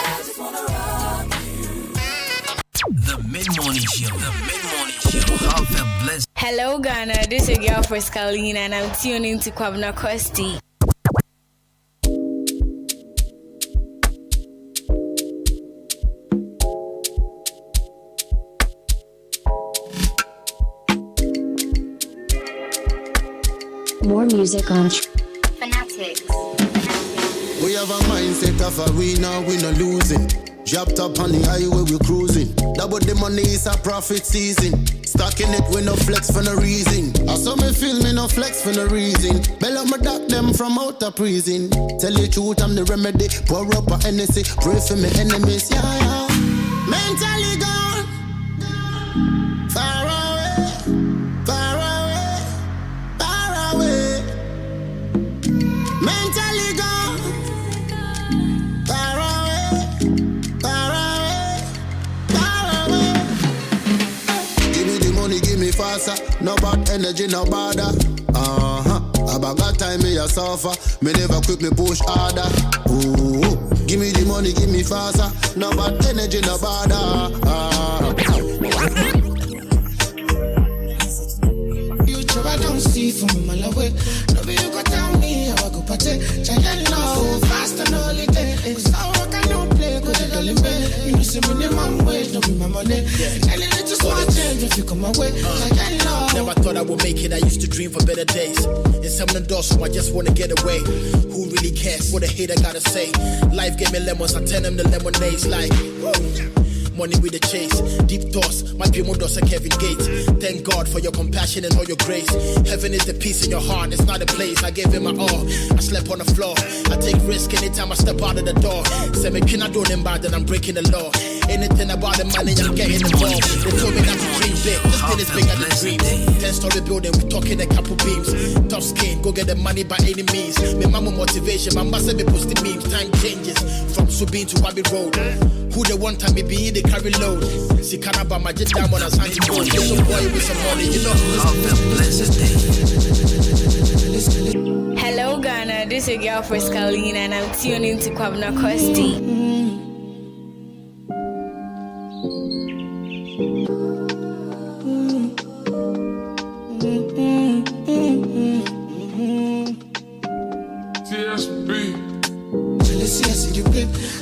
The mid-morning show. The mid-morning show. Have a blessed. Hello, Ghana. This is your girl Friscalina, and I'm tuning to Kwabena Kosti. More music on Fanatics. We have a mindset of a winner, we no losing. Dropped up on the highway, we cruising. Double the money is a profit season. Stacking it with no flex for no reason. I saw me feel me no flex for no reason. Bell up my doc them from out of prison. Tell the truth, I'm the remedy. Pour up a Hennessy, pray for me enemies, yeah. Mentally gone, far away, far away, far away. Mentally gone, far away, far away, far away. Give me the money, give me faster. No bad energy, no bother. About that time me a suffer. Me never quit, me push harder. Ooh. Give me the money, give me faster. No bad energy, no bother. Future I don't see from a mile away. No way you go tell me how I go party. Giant love, fast and all it is. So I can play, go to the limit. You know see minimum wage, don't be my money. And it's just one change if you come away. Giant love. Never thought I would make it, I used to dream for better days. In some of the doors, so I just wanna get away. Who really cares what a hater gotta say? Life gave me lemons, I turn them to lemonades like woo. Money with the chase, deep thoughts, my dream of a Kevin Gates. Thank God for your compassion and all your grace. Heaven is the peace in your heart, it's not a place. I gave him my all, I slept on the floor. I take risk anytime I step out of the door. Say me can I do them bad, then I'm breaking the law. Anything about the money, I'm getting involved. They told me not to dream big, this thing is bigger than dreams. 10-story building, we talking a couple beams. Tough skin, go get the money by any means. Me mama motivation, my must be posting memes. Time changes, from Subin to Abbey Road. Who the one time me be the carry load. See Canaba, my jet diamond as anti-gold. Get some boy with some money, you know. Hello, Ghana. This is your girl Friscalina, and I'm tuning to Kwabena Kosti.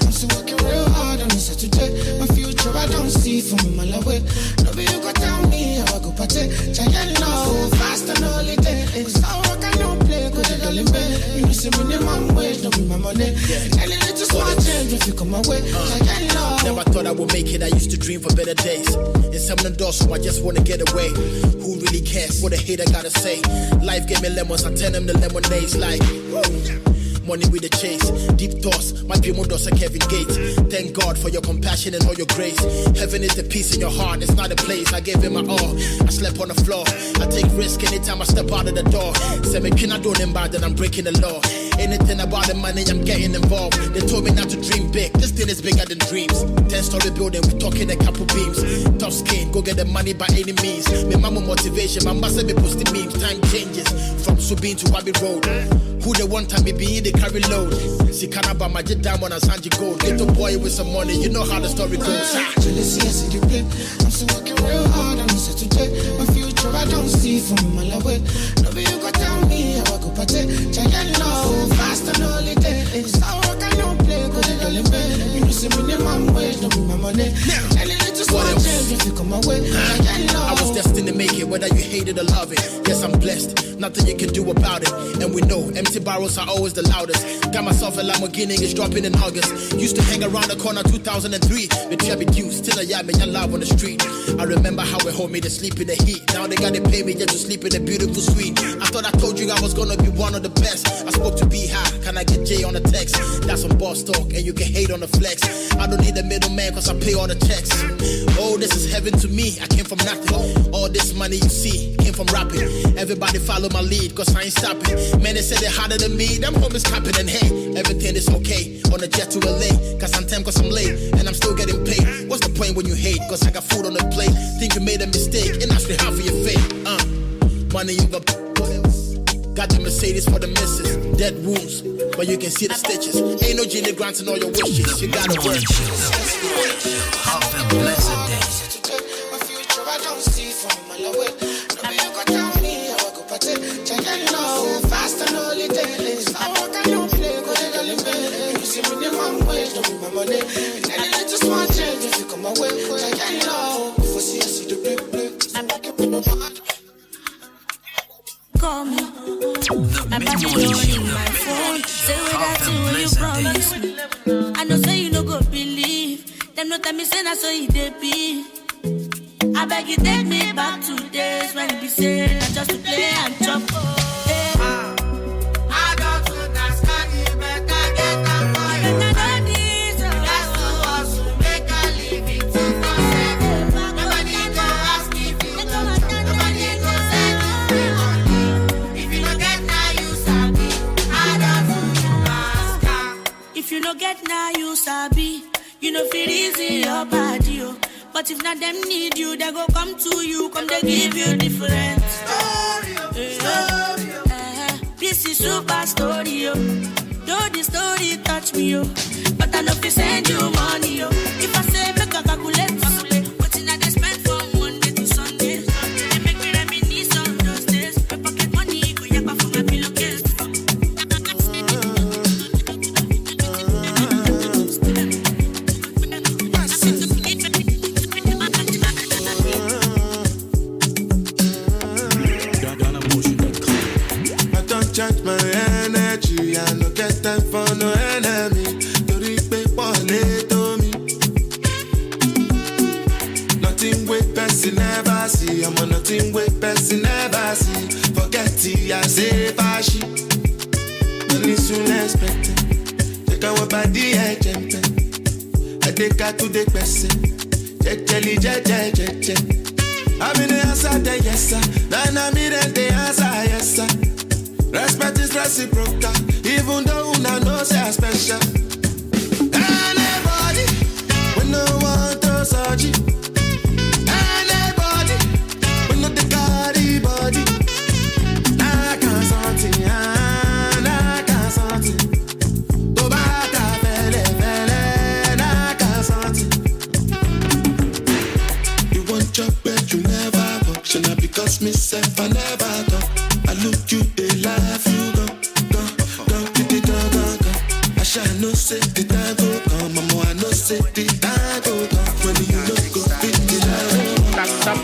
I'm still working real hard on this today. My future I don't see from a mile away. No way you go tell me how I go party. Giant love, fast and all it is. So I can play, go to the limit. You know see minimum wage, don't be my money. And it's just one change if you come away. Giant love. Never thought I would make it, I used to dream for better days. In some of the doors, so I just wanna get away. Who really cares what a hater gotta say? Life gave me lemons, I turn them to lemonades like woo. Money with the chase, deep thoughts, my dream of a Kevin Gates. Thank God for your compassion and all your grace. Heaven is the peace in your heart, it's not a place. I gave him my all, I slept on the floor. I take risk anytime I step out of the door. Say me can I do them bad, then I'm breaking the law. Anything about the money, I'm getting involved. They told me not to dream big, this thing is bigger than dreams. 10-story building, we talking a couple beams. Tough skin, go get the money by any means. Me mama motivation, my must be posting memes. Time changes, from Subin to Abbey Road. Who the one time me be the carry load. See Canaba, my jet diamond and Sanji gold. Get the boy with some money, you know how the story goes. I'm still working real hard on this today. My future I don't see from a mile away. No way you go tell me how I go party. Giant love, fast and all it is. So I can play, go to the limit. You know see minimum wage, don't be my money. And it's just one change if you come away. I was destined to make it. whether you hate it or love it. Yes, I'm blessed, nothing you can do about it. And we know empty barrels are always the loudest. Got myself a Lamborghini, it's dropping in August. Used to hang around the corner 2003. With Chevy Deuce, still a yard, man, live on the street. I remember how we hold me to sleep in the heat. Now they gotta pay me just to sleep in a beautiful suite. I thought I told you I was gonna be one of the best. I spoke to B High, can I get J on the text? That's some boss talk, and you can hate on the flex. I don't need a middleman, cause I pay all the checks. Oh, this is heaven to me, I came from nothing. All this money you see came from rapping. Everybody follow my lead, cause I ain't stopping. Man, they say they're harder than me, them homies capping. And hey, everything is okay, on a jet to LA. Cause I'm 10 cause I'm late, and I'm still getting paid. What's the point when you hate, cause I got food on the plate. Think you made a mistake, and that's half of your fate. Money over got the Mercedes for the missus. Dead wounds, but you can see the stitches. Ain't no genie granting all your wishes. You gotta work. Have a blessed day. My future I don't see from my away. No me go tell me how I go party. Check it out, fast and only days. I walk and you play, go to the limit. You see me the wrong way, don't be my money. And I just want change if you come away. Check it out, before see I see the big. I'm back up in my heart. Call me. I'm back to you in my phone. Say what I do when you promise me. I know say you no go believe. Them no tell me say na so it dey be. I beg you take me back to days when it be say na just to play and chop. I don't understand you better get that for you. That's the ones who make a living 247. Nobody go ask if you don't. Nobody go send you free money. If you don't get now you sabi. I don't ask. If you no get now you sabi. You know feel easy your body, oh. But if not them need you, they go come to you, come they give you different story. This is super story, oh. Though the story touch me, oh. But I know if send you money, oh. If I say make a calculate, but in they spend from Monday to Sunday. They make me reminisce on those days. My pocket money go yakpa for my pillowcase. Charge my energy, I no get time for no enemy. To repay to me. Nothing with person never see. I'm on nothing with person never see. Forget it, I say fashi. Money soon expected. Check out what body I jump. I take out to the person. Check. I'm in the answer, the yes sir. Then I'm in the answer, yes sir. Respect is reciprocal, even though I know say I'm special. Anybody, we no want to search it. Anybody, we no the carry body. I can't something, I can't something. To bata fele, I can't something. You want your bed, you never function. Because myself, I never talk. I look you, they laugh, you go. I shall no say the time go come, mama, I no say the time go come. When you look go fit the time.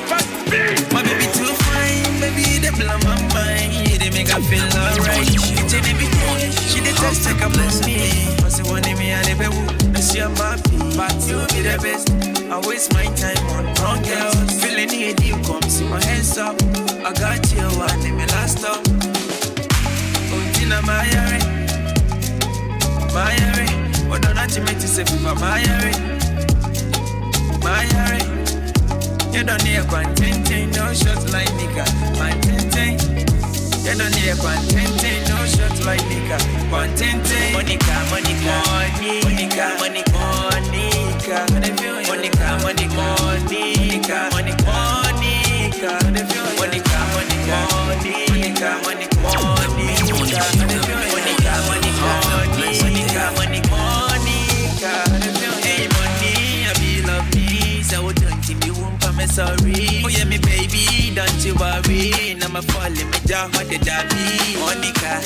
My baby too fine, baby, they blow my mind. They make her feel alright. She did me good, she did just take a bless me. Once you want me, I never would. I see I'm happy, but you be the best. I waste my time on wrong girls. Feeling need you, come see my hands up. I got you, I name me last stop. Untina Mayari, what don't I make to say for Mayari? You don't need a quantity, no shots like Nika. Quantity, you don't need a quantity, no shots like Nika. Quantity, Monica, Monica, Monica, sorry. Oh yeah, me baby, don't you worry. Now I'm falling, me down, what did I be? Monica,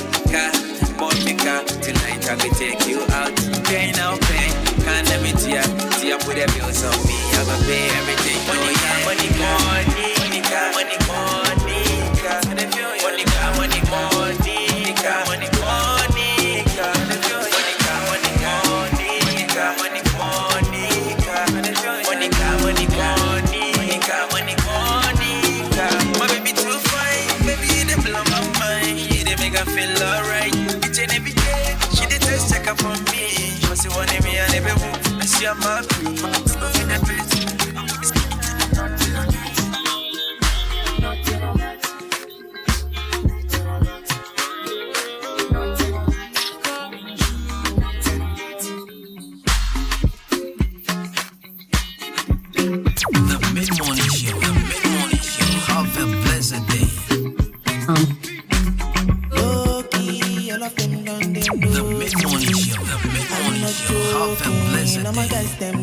Monica, tonight I will take you out. Pain out, pain, can't let me tear put the bills on me. I will pay everything. Monica, Monica, Monica, Monica.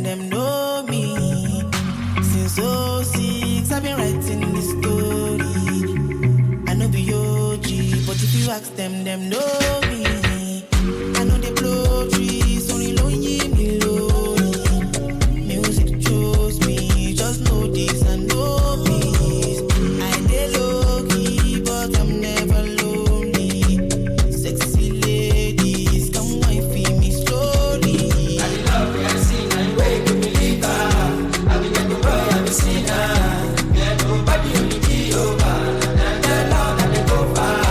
Them know me. Since 06, I've been writing this story. I know be OG, but if you ask them know me. I know they blow trees, only lonely me lonely. Music chose me, just know this and know peace. I dey low key, but I'm never lonely. Sexy ladies, come wine for me slowly. I love you, I see my way to believe her. I be get the boy, I be seen her. Get nobody only be over. That love that they go far.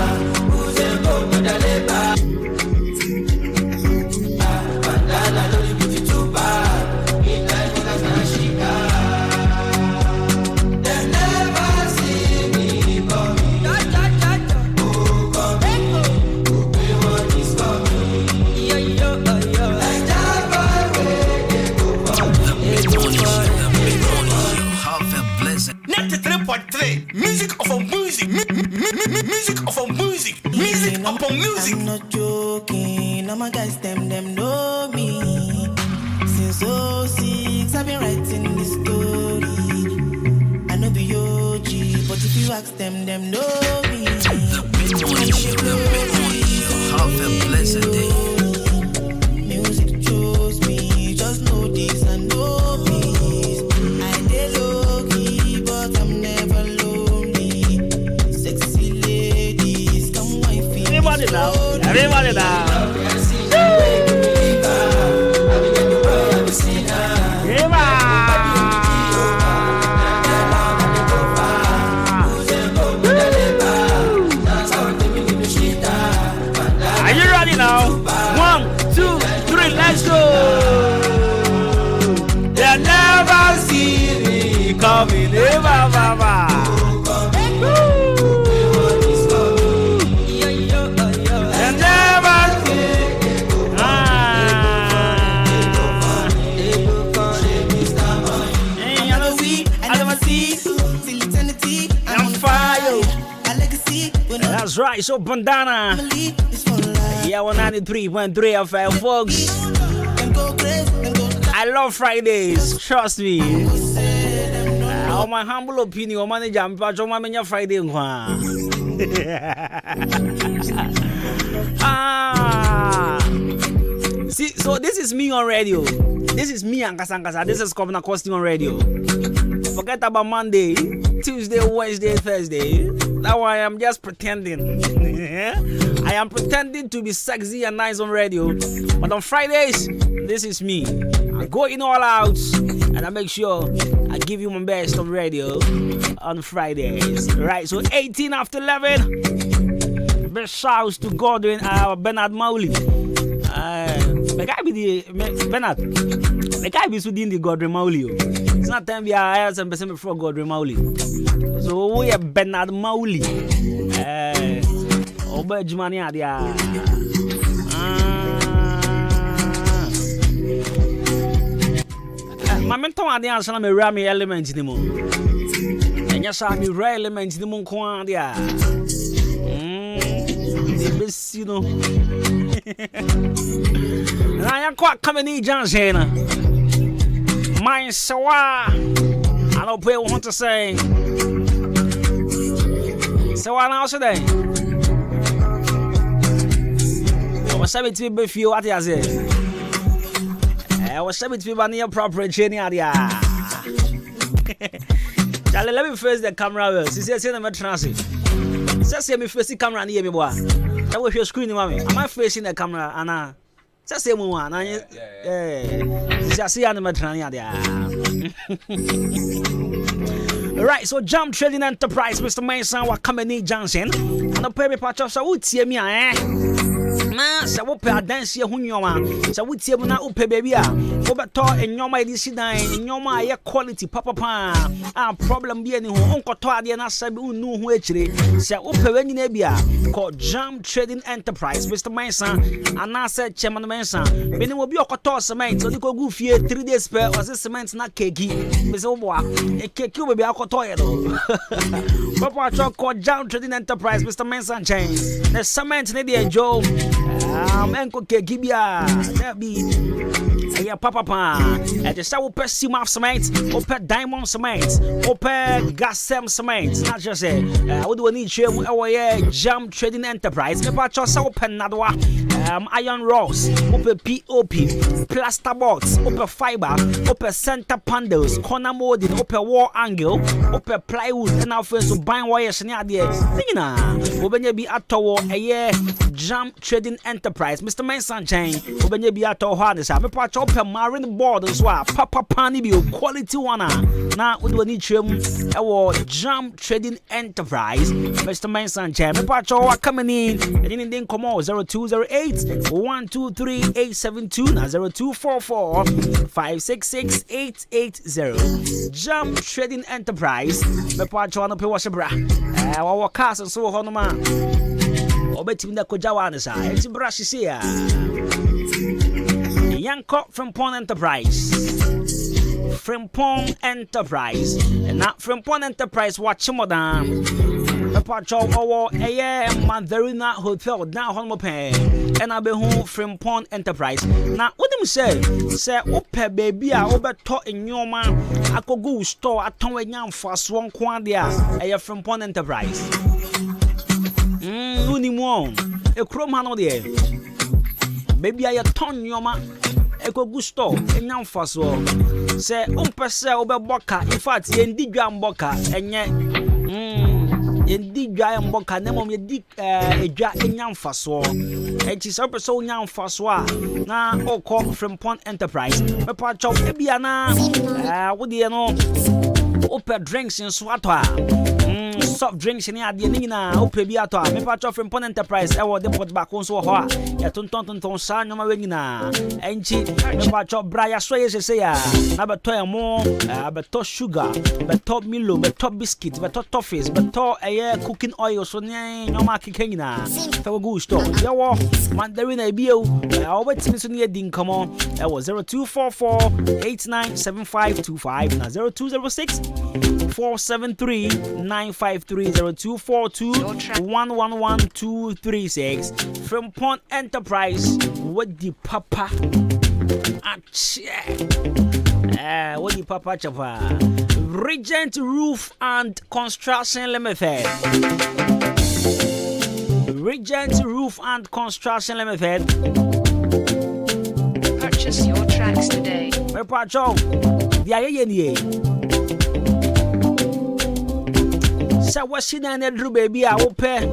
Who's a go to the labor? Bandana, no you give it too bad. Midnight, that's not she got. They never see me coming. Oh, coming. Who pay what is coming? Yo. Like that boy, where they go for. The Mid Morning Show. Have a blessed 93.3 music upon music, music upon music, music upon music. I'm not joking, all my guys, them know me. Since 06, I've been writing this story. I know be OG, but if you ask them know me. The Mid Morning Show. The Mid Morning Show. Have a blessed day. Music chose me, just know this and know peace. I dey low key, but I'm never lonely. Sexy ladies, come wine for me. Everybody now. Are you ready now? 1, 2, 3, let's go. They never see me coming. Baba. That's right, so Bandana. Yeah, 193.3 FM, folks. I love Fridays, trust me. On my humble opinion, manager, I'm Patromania Friday. See, so this is me on radio. This is me and Kasankasa. This is Governor Costing on radio. Forget about Monday, Tuesday, Wednesday, Thursday. That one I am just pretending. I am pretending to be sexy and nice on radio. But on Fridays, this is me. I go in all out and I make sure I give you my best on radio on Fridays. Right, so 18 after 11. Best shouts to Godwin Bernard Mauli. The guy be the Bernard. The guy be within the Godwin Mauli. It's not time we are here some percent before Godwin Mauli. So we are Bernard Mauli. Oba Jumani adia. My mentor adia sana me rami element ni mo. Enya sa mi ra element ni mo ko adia. Besi no. Na ya kwa kameni janjena. My sawa. I don't pay what to say. So what else today? I was 70 with you at the I was 70 by near proper chain area. Let me face the camera. She says, I'm a transit. Say me face the camera near me, boy. That was your screen, mommy. Am I facing the camera, Anna? Say one. Just see animal there. Right, so Jump Trading Enterprise, Mr. Mason, what company Johnson, and the paper patch of Saudi, me, eh? Man, so what pay dance here, who you are? So we see when I open baby. obeto enyoma edisi dan enyoma ye quality papa pa problem bi ani ho onkoto ade na sabi unu ho akire se opewe nyina bia called Jam Trading Enterprise Mr. Mensa anase chairman Mensa beni obi okoto cement odi ko gu fie 3 days per o cement na keki mese oboa keki obi akoto ye do papa cho called Jam Trading Enterprise Mr. Mensa chain the cement ne dey Joe enko keki bia that be yeah, papa, and the shower per cement cement, or per diamond cement, or per gas cement. Not just say, what do we need? Jam Trading Enterprise, the patch of soap and iron rods, or POP, plaster box, or fiber, or center panels, corner molding, or wall angle, or plywood, and our first to bind wires and the idea. Nina, when you be at a Jam Trading Enterprise, Mr. Mason Chain, when you be at all hardest, I'm a patch of marine board as well. Papa Pani be quality one. Now we do need to our Jam Trading Enterprise, Mr. Mason Chain. Me patch all coming in. And then come on 0208 123 872 na 0244 566 880. Jam Trading Enterprise. Me patch all no pay wash bra. Our cars and so on man. Obetim da kojawa nsa. Eti bra shisi ya. Yanko from Pon Enterprise. Frimpong Enterprise. And not Frimpong Enterprise watch modern. A patch of our Mandarina Hotel now home pay. And I'll be home Frimpong Enterprise. Now what them say ope baby I over talk in your man. I could go store at Tom Yang for Swan Quandia. A Frimpong Enterprise. Unimon. A chrome hand there. Baby I turn your man. Eko gusto enyam faso se umpese obeboka in fact yendi dwa mboka enye yendi dwa mboka nemom yedi edwa enyam faso echi se upese unyam faso a na okọ Frimpong Enterprise me pa chop ebia na wodi no open drinks in swatwa soft drinks in ade ni na open bi ato me pa chop Frimpong Enterprise e wo depot back on so ho a ya tonton sa nyoma we nyina enchi me pa chop bra ya so yesese ya na beto ya mo beto sugar beto milo beto biscuit beto toffees beto cooking oil so nyoma keke nyina fa go store ya wo mandarina e bi o obetimi so ne din komo e wo 0244 897525 na 0206 473 953 0242 111236 Frimpong Enterprise with the papa what the papa chapa Regent Roof and Construction Limited. Regent Roof and Construction Limited. Purchase your tracks today. Pacho the aye sa wasina na dru baby a wo pe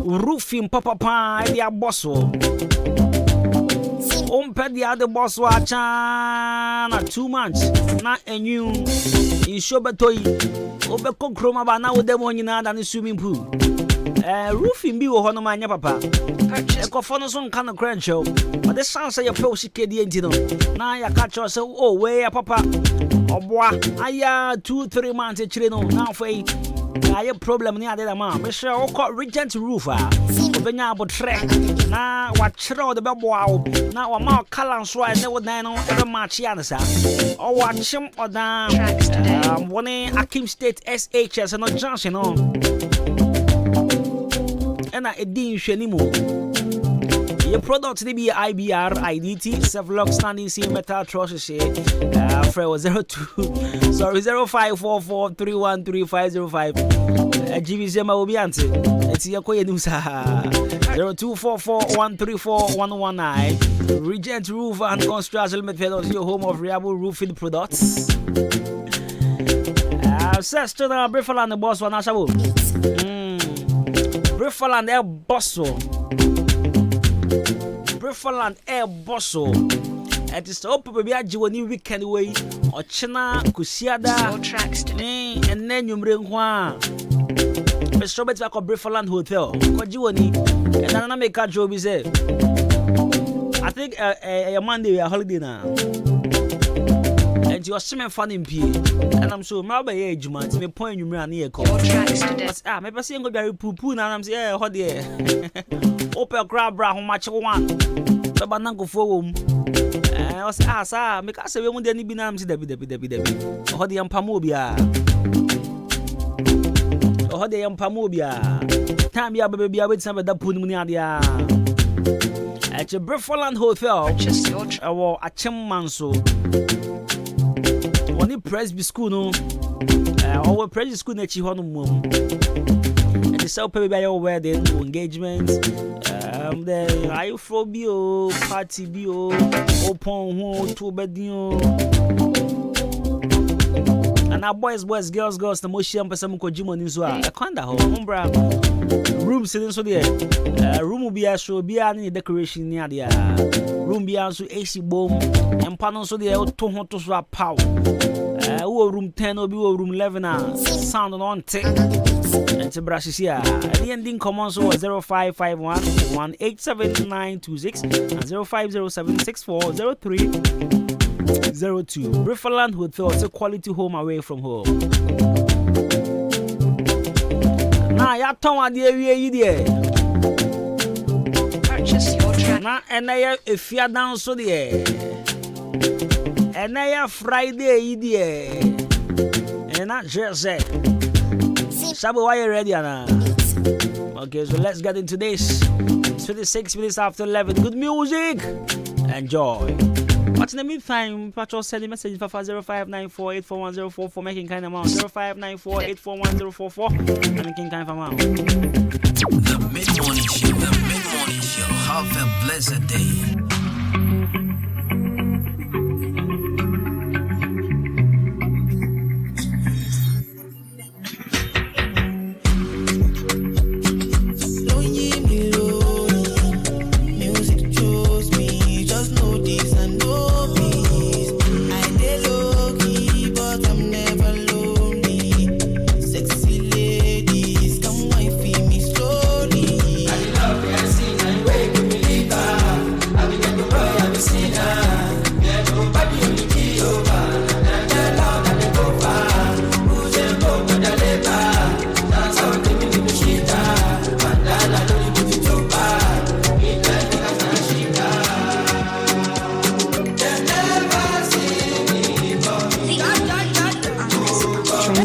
roofing papa pa dia bosso pe dia de bosso a cha na 2 months na enyu insho betoi obe konkroma ba na wo dem onyina da ne swimming pool roofing bi wo ho no manya papa ekofo no so nka no crancho but the sound say your pe osikedi entino na ya ka cho say oh we ya papa oboa aya 2-3 months chire no now for aye problem ni ade da ma me sure o call Regent Roof obenya abotre na wa chire o de beboa na wa ma kala nso a ne wo dan no e match ya na sa o wa chim odan woni Akim State SHS no Johnson no ena edin hwani mu your product be IBR IDT Sevlok standing C metal trusses for 02 sorry 0544313505 GBC ma obi ante eti yakoye nusa 0244134119 Regent Roof and Construction Limited, your home of reliable roofing products. Sister na Brifaland the boss one asabo. Brifaland air bosso. Brifaland air bosso. It is open baby ajiwani weekend way. Ochina kusiada. And then you bring one. Mr. Roberts back at Brifaland Hotel. Kwajiwani. And then I make a job is at think a Monday a holiday now. And you're swimming fun in P. And I'm sure my age, man, to me point you around here. Ah, maybe seeing go very poo poo now. I'm saying, yeah, hot dear. Open crab bra, how much you want? The banana for home. I was sir, make us say, we won't any be named Debbie. Hot the Ampamobia. Oh, the Ampamobia. Time ya baby, I would some of the Puniadia. At your Brefoland Hotel, or a Chimmanso. One in Presby School, no, our Presby School, that you want to move. And the self pay by your wedding, engagement, the Iophobio, party bio, open home, 2 bedroom. And our boys, girls, the motion, person called Jim on his way. I can't home, room sitting so there. Room will be a show, be any decoration near the room, be also AC bomb, and panels so there, 200 to swap power. Room 10 or room 11 sound on tick. And to brush is here. The ending command so 0551 187926 and 0507640302. Riverland Hotel, it's a quality home away from home. Now, ya told my dear, purchase your track. Now, and I if you're down so there. And I Friday, dear. And not Jersey. Sabu, why you ready, Anna? Okay, so let's get into this. It's 26 minutes after 11. Good music. Enjoy. But in the meantime, Patrol send a message for 0594841044 making kind amount. 0594841044 making kind amount. The Mid-Morning Show. The Mid-Morning Show. Have a blessed day.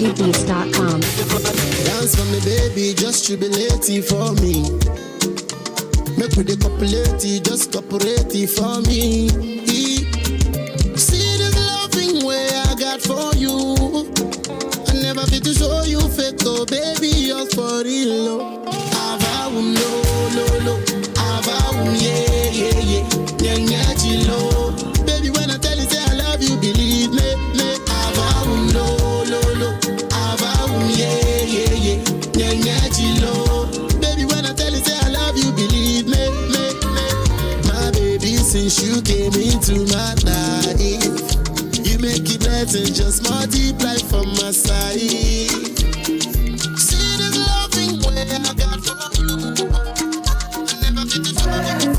trendybeats.com. Dance for me, baby, just jubilate for me. Make with the copulate, just cooperate for me. See this loving way I got for you. I never fit to show you fake, oh baby, yours for real. Avawum, no. Avawum, yeah. Nyanya chilo. Baby, when I tell you say I love you, believe me. Avawum, no. Avawum, yeah. Nyanya chilo. Baby, when I tell you say I love you, believe me. My baby, since you came into my life, you make it better, just multiply from my side. See this loving way I got for you. I never fit to show you.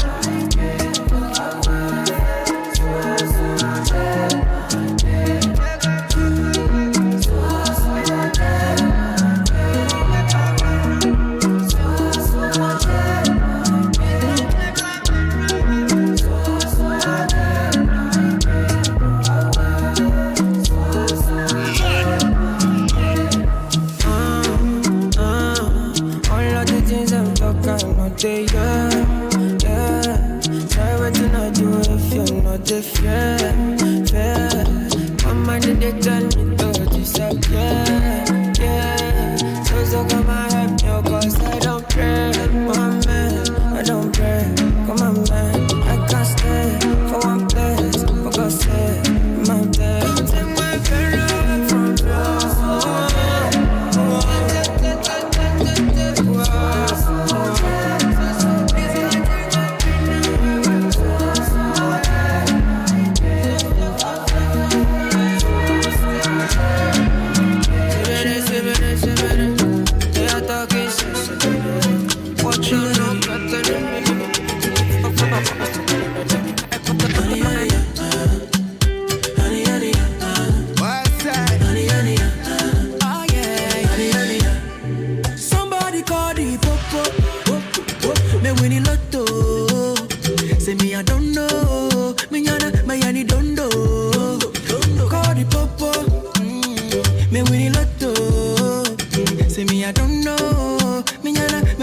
See me, I don't know. Me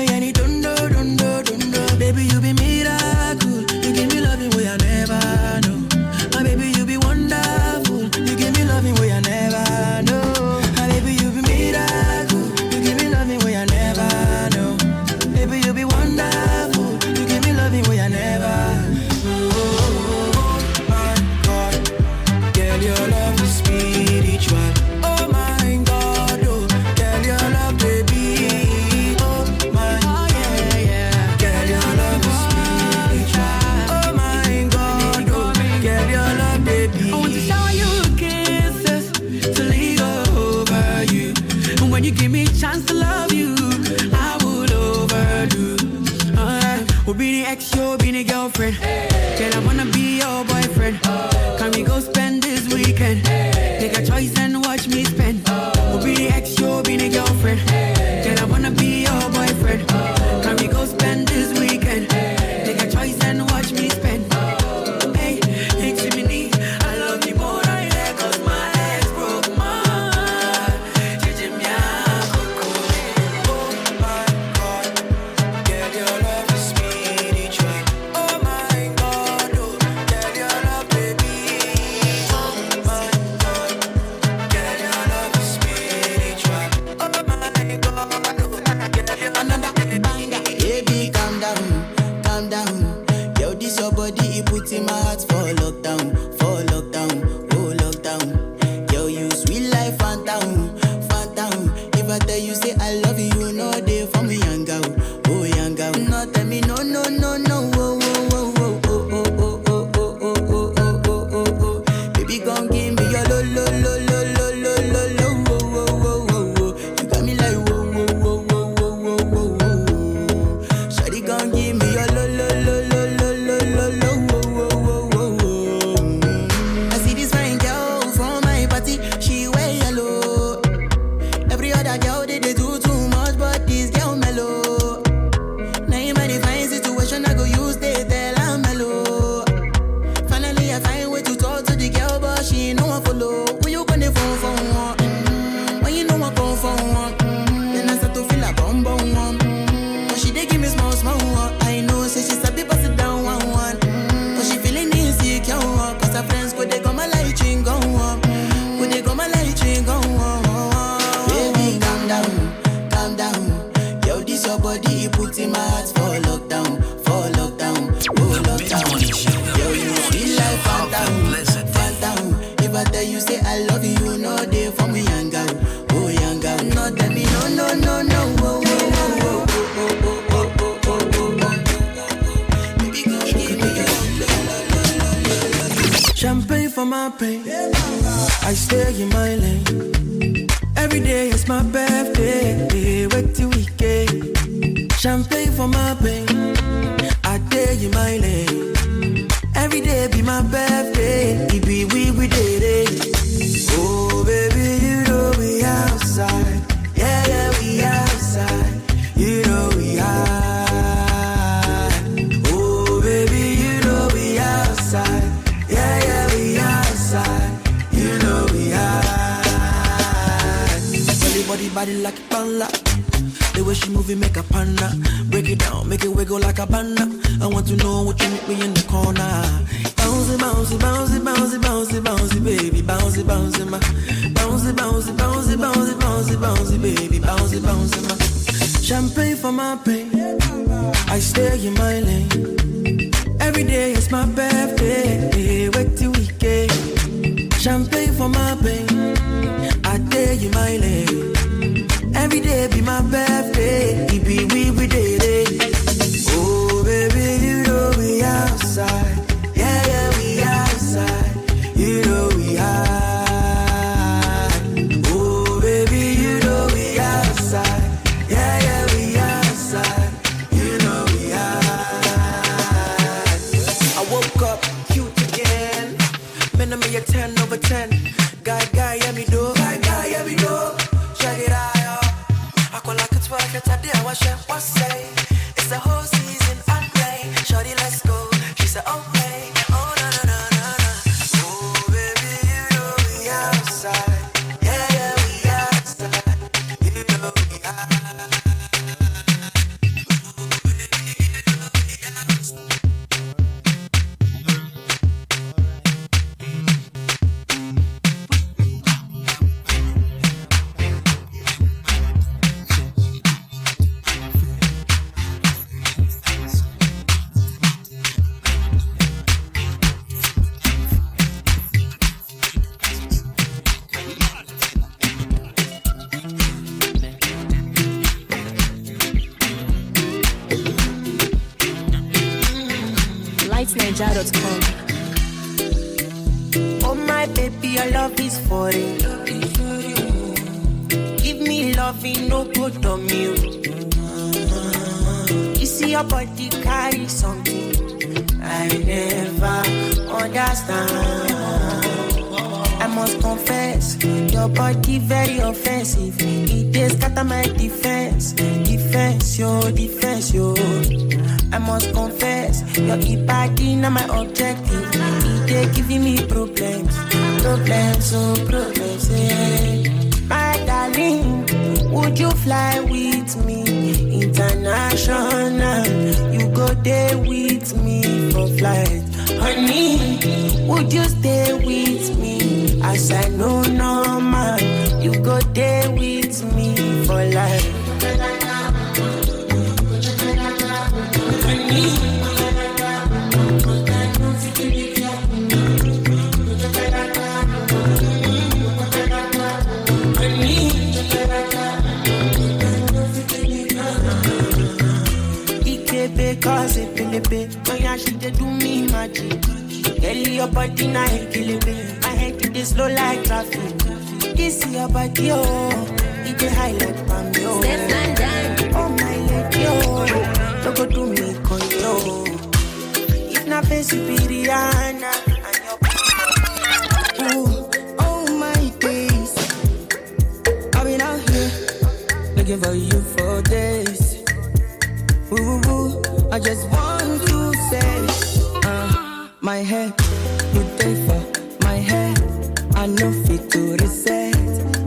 any don't know. Baby, you be miracle. You give me loving way I never know. My baby, you be wonderful. You give me loving way I never know. My baby, you be miracle. You give me loving way I never know. Baby, you be wonderful. You give me loving way I never. Oh my God, girl, your love is spiritual. Oh my God, oh, girl, your love, baby. Oh my, yeah. Girl, your love is spiritual. Oh my God, oh, girl, your love, baby. I want to shower you kisses to leave over you. And when you give me a chance to love you, I will overdo. We'll be the ex, you'll be the girlfriend. Girl, I wanna be your boyfriend. Can we go spend this weekend? Take a choice and watch me spend. We'll be the ex, you'll be the girlfriend. Girl, I wanna be your boyfriend. Can we go spend this weekend? Take a choice and watch me spend. Hey, intimity, I love you more than that, cause my ex broke my heart. Oh my God, girl, your love is spiritual. Oh my God, oh, girl, your love, baby. Oh my God, girl, your love is spiritual. Oh my God, oh, girl, your another banger. Baby, calm down. Yo, this your body, it puts in my heart for lockdown, oh lockdown. Yo, you sweet life, phantom. If I tell you say I love you, no day for me, young girl, oh young girl. No tell me no, oh. Baby, gon' give me your lo. You got me like whoa. Shawty gon' give me your lo. I see this fine girl from my party, she wear yellow. Every other girl they do too much, but this girl mellow. Now in my fine situation, I go use they tell I'm mellow. Finally, I find way to talk to the girl, but she ain't no one follow. When you gonna phone for one? When you know I come for one? Then I start to feel a bum one. But she dey give me small one. I know, say she sabi pass it down one. But she feeling insecure, cause her friends go they go my light ring go on. Baby, calm down. Yo, this your body, it puts in my heart for lockdown, oh lockdown. Yo, you feel like phantom. If I tell you say I love you, no day for me, young girl, oh young girl. No tell me no, oh. Baby, go give me your Champagne for my pain. I stay in my lane. Every day is my birthday. Wait till weekend. Champagne for my pain. I stay in my lane. Every day be my birthday. It be we did it. Oh baby, you know we outside. Yeah, we outside. You know we high. Oh baby, you know we outside. Yeah, we outside. You know we high. Body like a panda. The way she move it make a panda. Break it down, make it wiggle like a panda. I want to know what you make me in the corner. Bouncy, bouncy, bouncy, bouncy, bouncy, bouncy, baby, bouncy, bouncy, ma. Bouncy, bouncy, bouncy, bouncy, bouncy, bouncy, baby, bouncy, bouncy, ma. Champagne for my pain. I stay in my lane. Every day is my birthday. Wait till weekend. Champagne for my pain. I stay in my lane. Every day be my birthday. It be we did it. Oh baby, you know we outside. Yeah, we outside. You know we high. Oh baby, you know we outside. Yeah, we outside. You know we high. I woke up cute again. Man, I'm a 10 over 10. Guy, yeah me do. Check it out. What's say? It's the whole season and rain. Shorty, let's go. She said, okay. Oh, no. Oh, baby, you know we outside. Yeah, we outside. You know we outside. VibesNiger.com. Oh my baby, your love is for it. Give me loving, no good on you. You see your body carry something I never understand. I must confess, your body very offensive. It is scatter my defense, yo. I must confess, your body not my objective. It is giving me problems, yeah. My darling, would you fly with me international? You go there with me for flight. Honey, would you stay with me? As I know normal, you go there with me for life. Honey, because it feel oh yeah, she did do me magic. Girl, your body na kill it. I hate it slow like traffic. This your body, oh, it dey high like palm, yo. Step and down, oh my lady, oh, don't go do me control. If not face superior, and your oh my days, I've been out here looking for you for days. Ooh, I just want to say, my head, you pay for my head. I know fit to reset,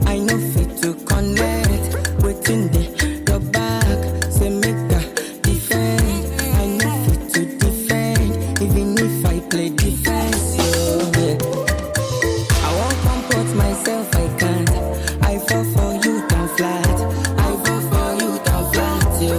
I know fit to connect. Within your back, say make a defend. I know fit to defend, even if I play defense. Yeah. I won't comport myself, I can't. I fall for you, down flat. I fall for you, down flat, yo.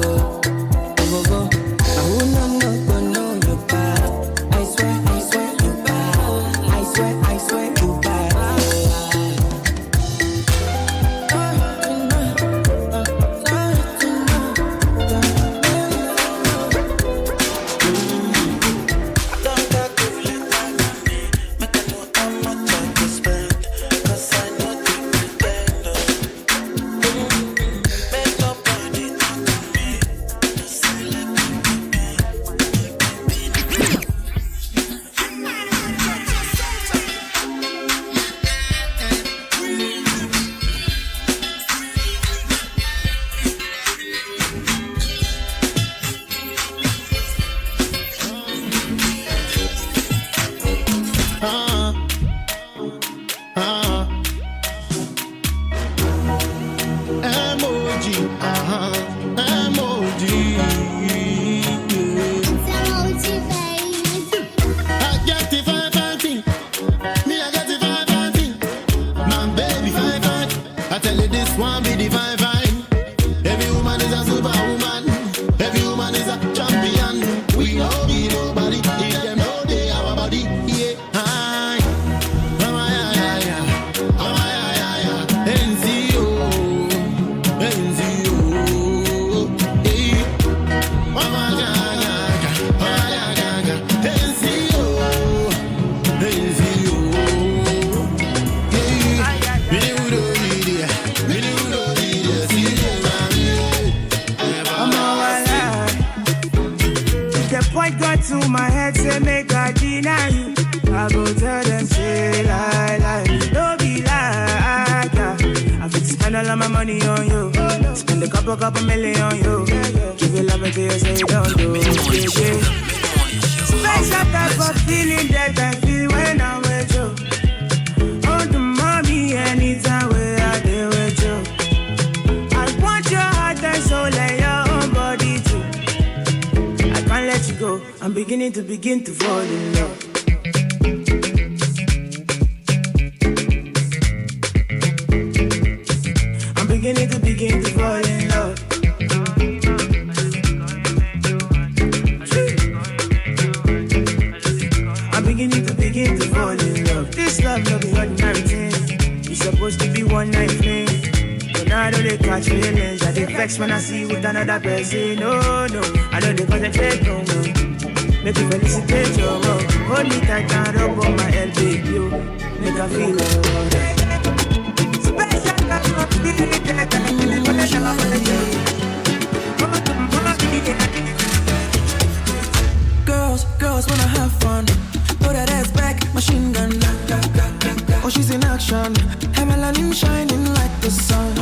Couple million on you. Give you love until you say you don't do it. Special type of feeling that I feel when I'm with you. Oh, the mommy, anytime we are there with you. I want your heart and soul and your own body too. I can't let you go. I'm beginning to fall in love. I'm beginning to fall in love. Begin to fall in love. This love no be ordinary thing. It's supposed to be one night thing. But now I don't they catch feelings. I dey vex when I see you with another person. No, I don't they concentrate no more. Make you felicitate your mom. Hold me tight and rub on my elbow, yo. Make her feel alright. Special girl from the girls wanna have fun. Throw that ass back, machine gun. Oh, she's in action. Her melanin shining like the sun.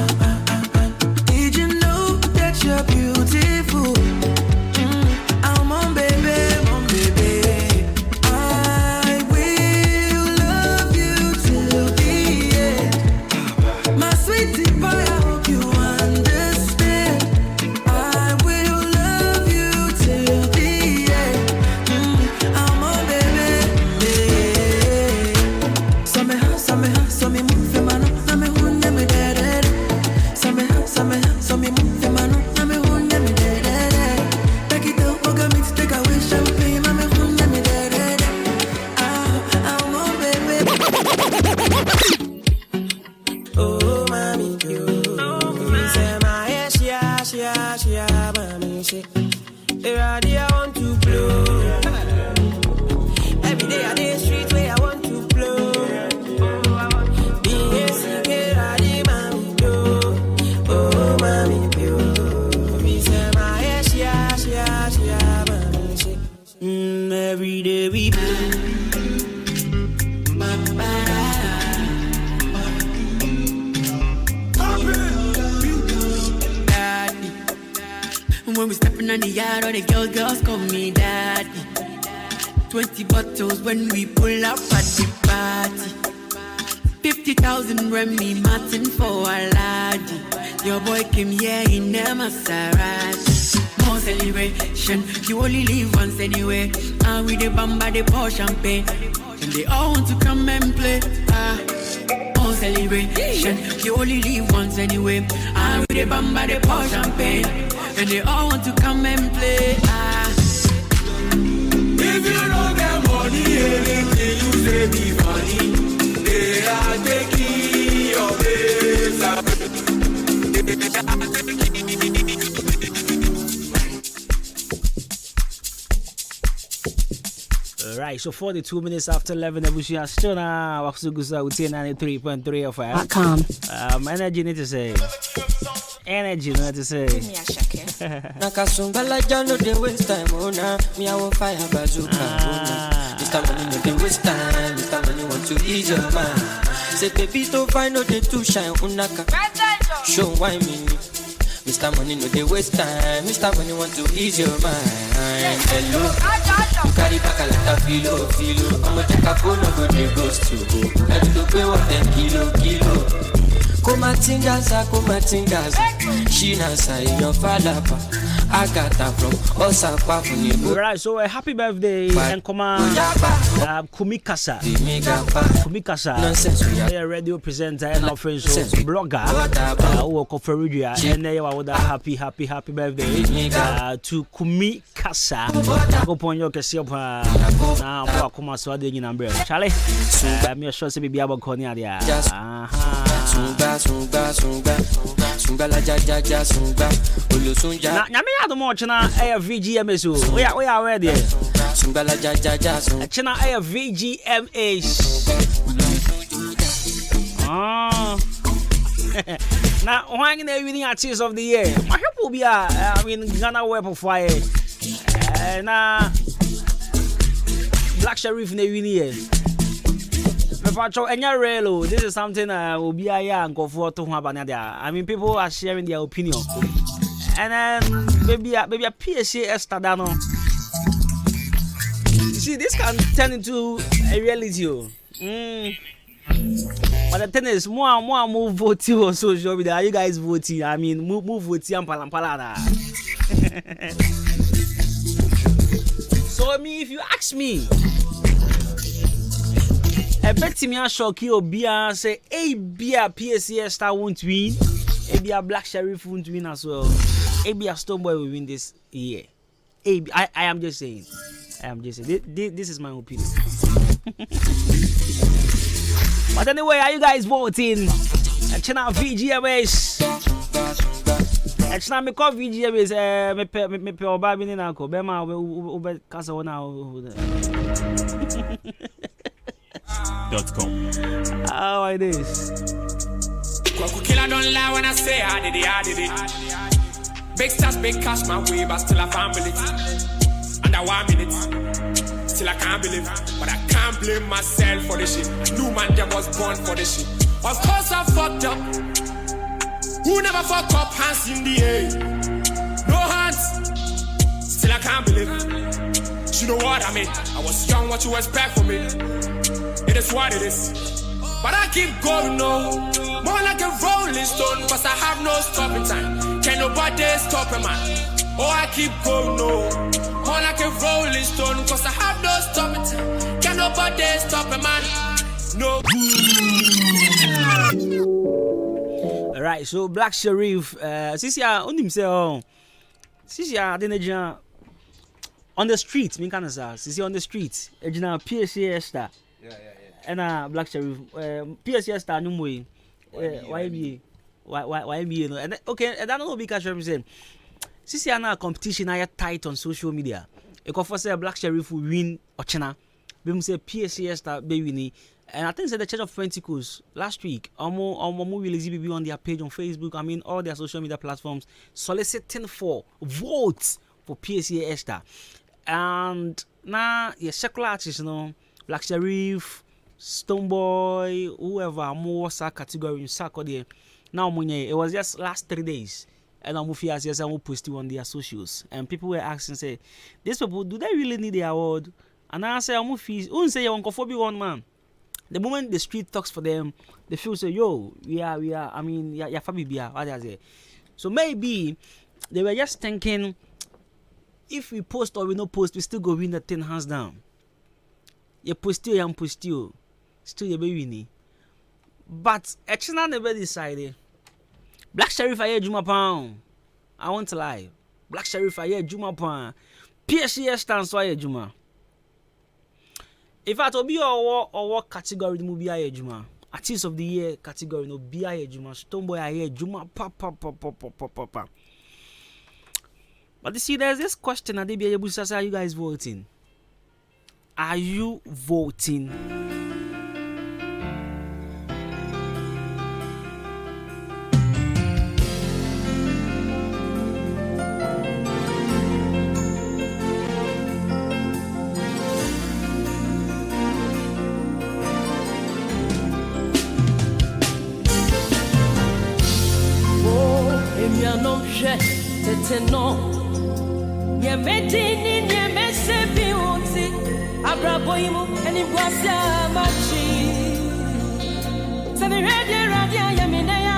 Did you know that you're beautiful? I'm on baby, on baby. I will love you till the end. My sweetie boy, I hope you understand. I will love you till the end. I'm on baby. So me move your man, so me won't let me dead. So me move your man, so me won't let me dead. Take it out, go me to take away champagne, me won't let me dead. I'm on baby. Oh, mommy, you. Say my yeah, mommy, say. Every I want to blow. Every day I day street where I want to blow. Every day we Daddy. When we stepping on the yard, all the girls call me daddy. 20 bottles when we pull up at the party. 50,000 Remy Martin for a laddie. Your boy came here in a Maserati. More celebration, you only live once anyway. And with the bamba, they pour champagne. And they all want to come and play. More celebration, you only live once anyway. And with the bamba, they pour champagne. And they all want to come and play. If you don't get money, anything you say be funny. They are taking your place. Right, so 42 minutes after 11, we are still now. With 93.3 of Maakye. Energy need to say. Energy need to say. Nakasumbala jano de waste time, ona. Me I will fire bazooka, ona. Mr. Money no de waste time. Mr. Money want to ease your mind. Say baby don't find no de too shine, unaka. Show why me. Mr. Money no de waste time. Mr. Money want to ease your mind. Hello. Carry back a lot of filo. I'ma take a phone, no go de ghost to go. I do the pay what them kilo. Kumatingaza, Shinasa in your falapa. I got that from Osaka. Right, so a happy birthday and Kumikasa. A radio presenter and our friends, blogger, who are Koferudia, and they are happy birthday to Kumikasa. Go upon your Cassiopa now for Kumaswadi in Umbrella. Charlie, I'm sure to be able to call you. Sunga la ja sunga ulu sunja na me ado mo chena air VGMS we are ready sunga la ja sunga chena air VGMS now why in the winning artist of the year my help will be Ghana Web Fire na Black Sheriff in the winning year. This is something will be a young go for to I mean, people are sharing their opinion, and then maybe a PSA Estadano. See, this can turn into a reality. But the thing is, more move voting on social media. Are you guys voting? I mean, move voting and palampalada. So, I mean, if you ask me, I bet me a shock you Bia say a Bia PSC star won't win, a Bia Black Sheriff won't win as well. A Bia Stoneboy will win this year. I am just saying. This is my opinion. But anyway, are you guys voting? Channel VGMS. Actually, me call VGM is me pe oba bi ni na ko. Be ma ube kasa wona .com. How it is? Killer don't lie when I say I did it. Big stars, big cash my way, but still I can't believe it. Under 1 minute, still I can't believe it. But I can't blame myself for this shit. I knew man them was born for this shit. Of course I fucked up. Who never fuck up, hands in the air? No hands, still I can't believe it. You know what I mean? I was young, what you expect from me? It is what it is. But I keep going, no. More like a rolling stone, cause I have no stopping time. Can nobody stop a man? Oh, I keep going, no. More like a rolling stone, cause I have no stopping time. Can nobody stop a man? No. Alright, so Black Sherif, Sisia, on himself. Sisia, then on the street, me can say, Sisia on the street, Ejina PSA star. Yeah. And Black Sherif, PSA star no more. Why be no? And okay, and I don't know because represent. Sisia na competition na tight on social media. E ko for say Black Sherif will win Ochina. Be say PSA star be winning. And I think the Church of Pentecost last week, Omo release BB on their page on Facebook. I mean, all their social media platforms soliciting for votes for PSA Esther. And now, secular artists, Black Sherif, Stoneboy, whoever, more category in Sako there. Now, it was just last 3 days. And I'm posting on their socials. And people were asking, say, these people, do they really need the award? And I say, I'm say you're uncomfortable one man. The moment the street talks for them, they feel say, yo, we are, I mean, yeah, family, what I say. So maybe they were just thinking, if we post or we no post, we still go win the 10 hands down. You post you, still you be winning. But actually, never decided. Black Sherif aye Juma Pound. I won't lie. Black Sherif aye Juma Pound. PSA stands for aye Juma. If I to be or category the movie aye Juma. Artist of the year category no be aye Juma. Stoneboy aye Juma pa. But you see, there's this question that they be able to say, are you guys voting? Are you voting? Ye medini ye mesebi unti abraboimu eni bwasa machi Sabi radia ya minaya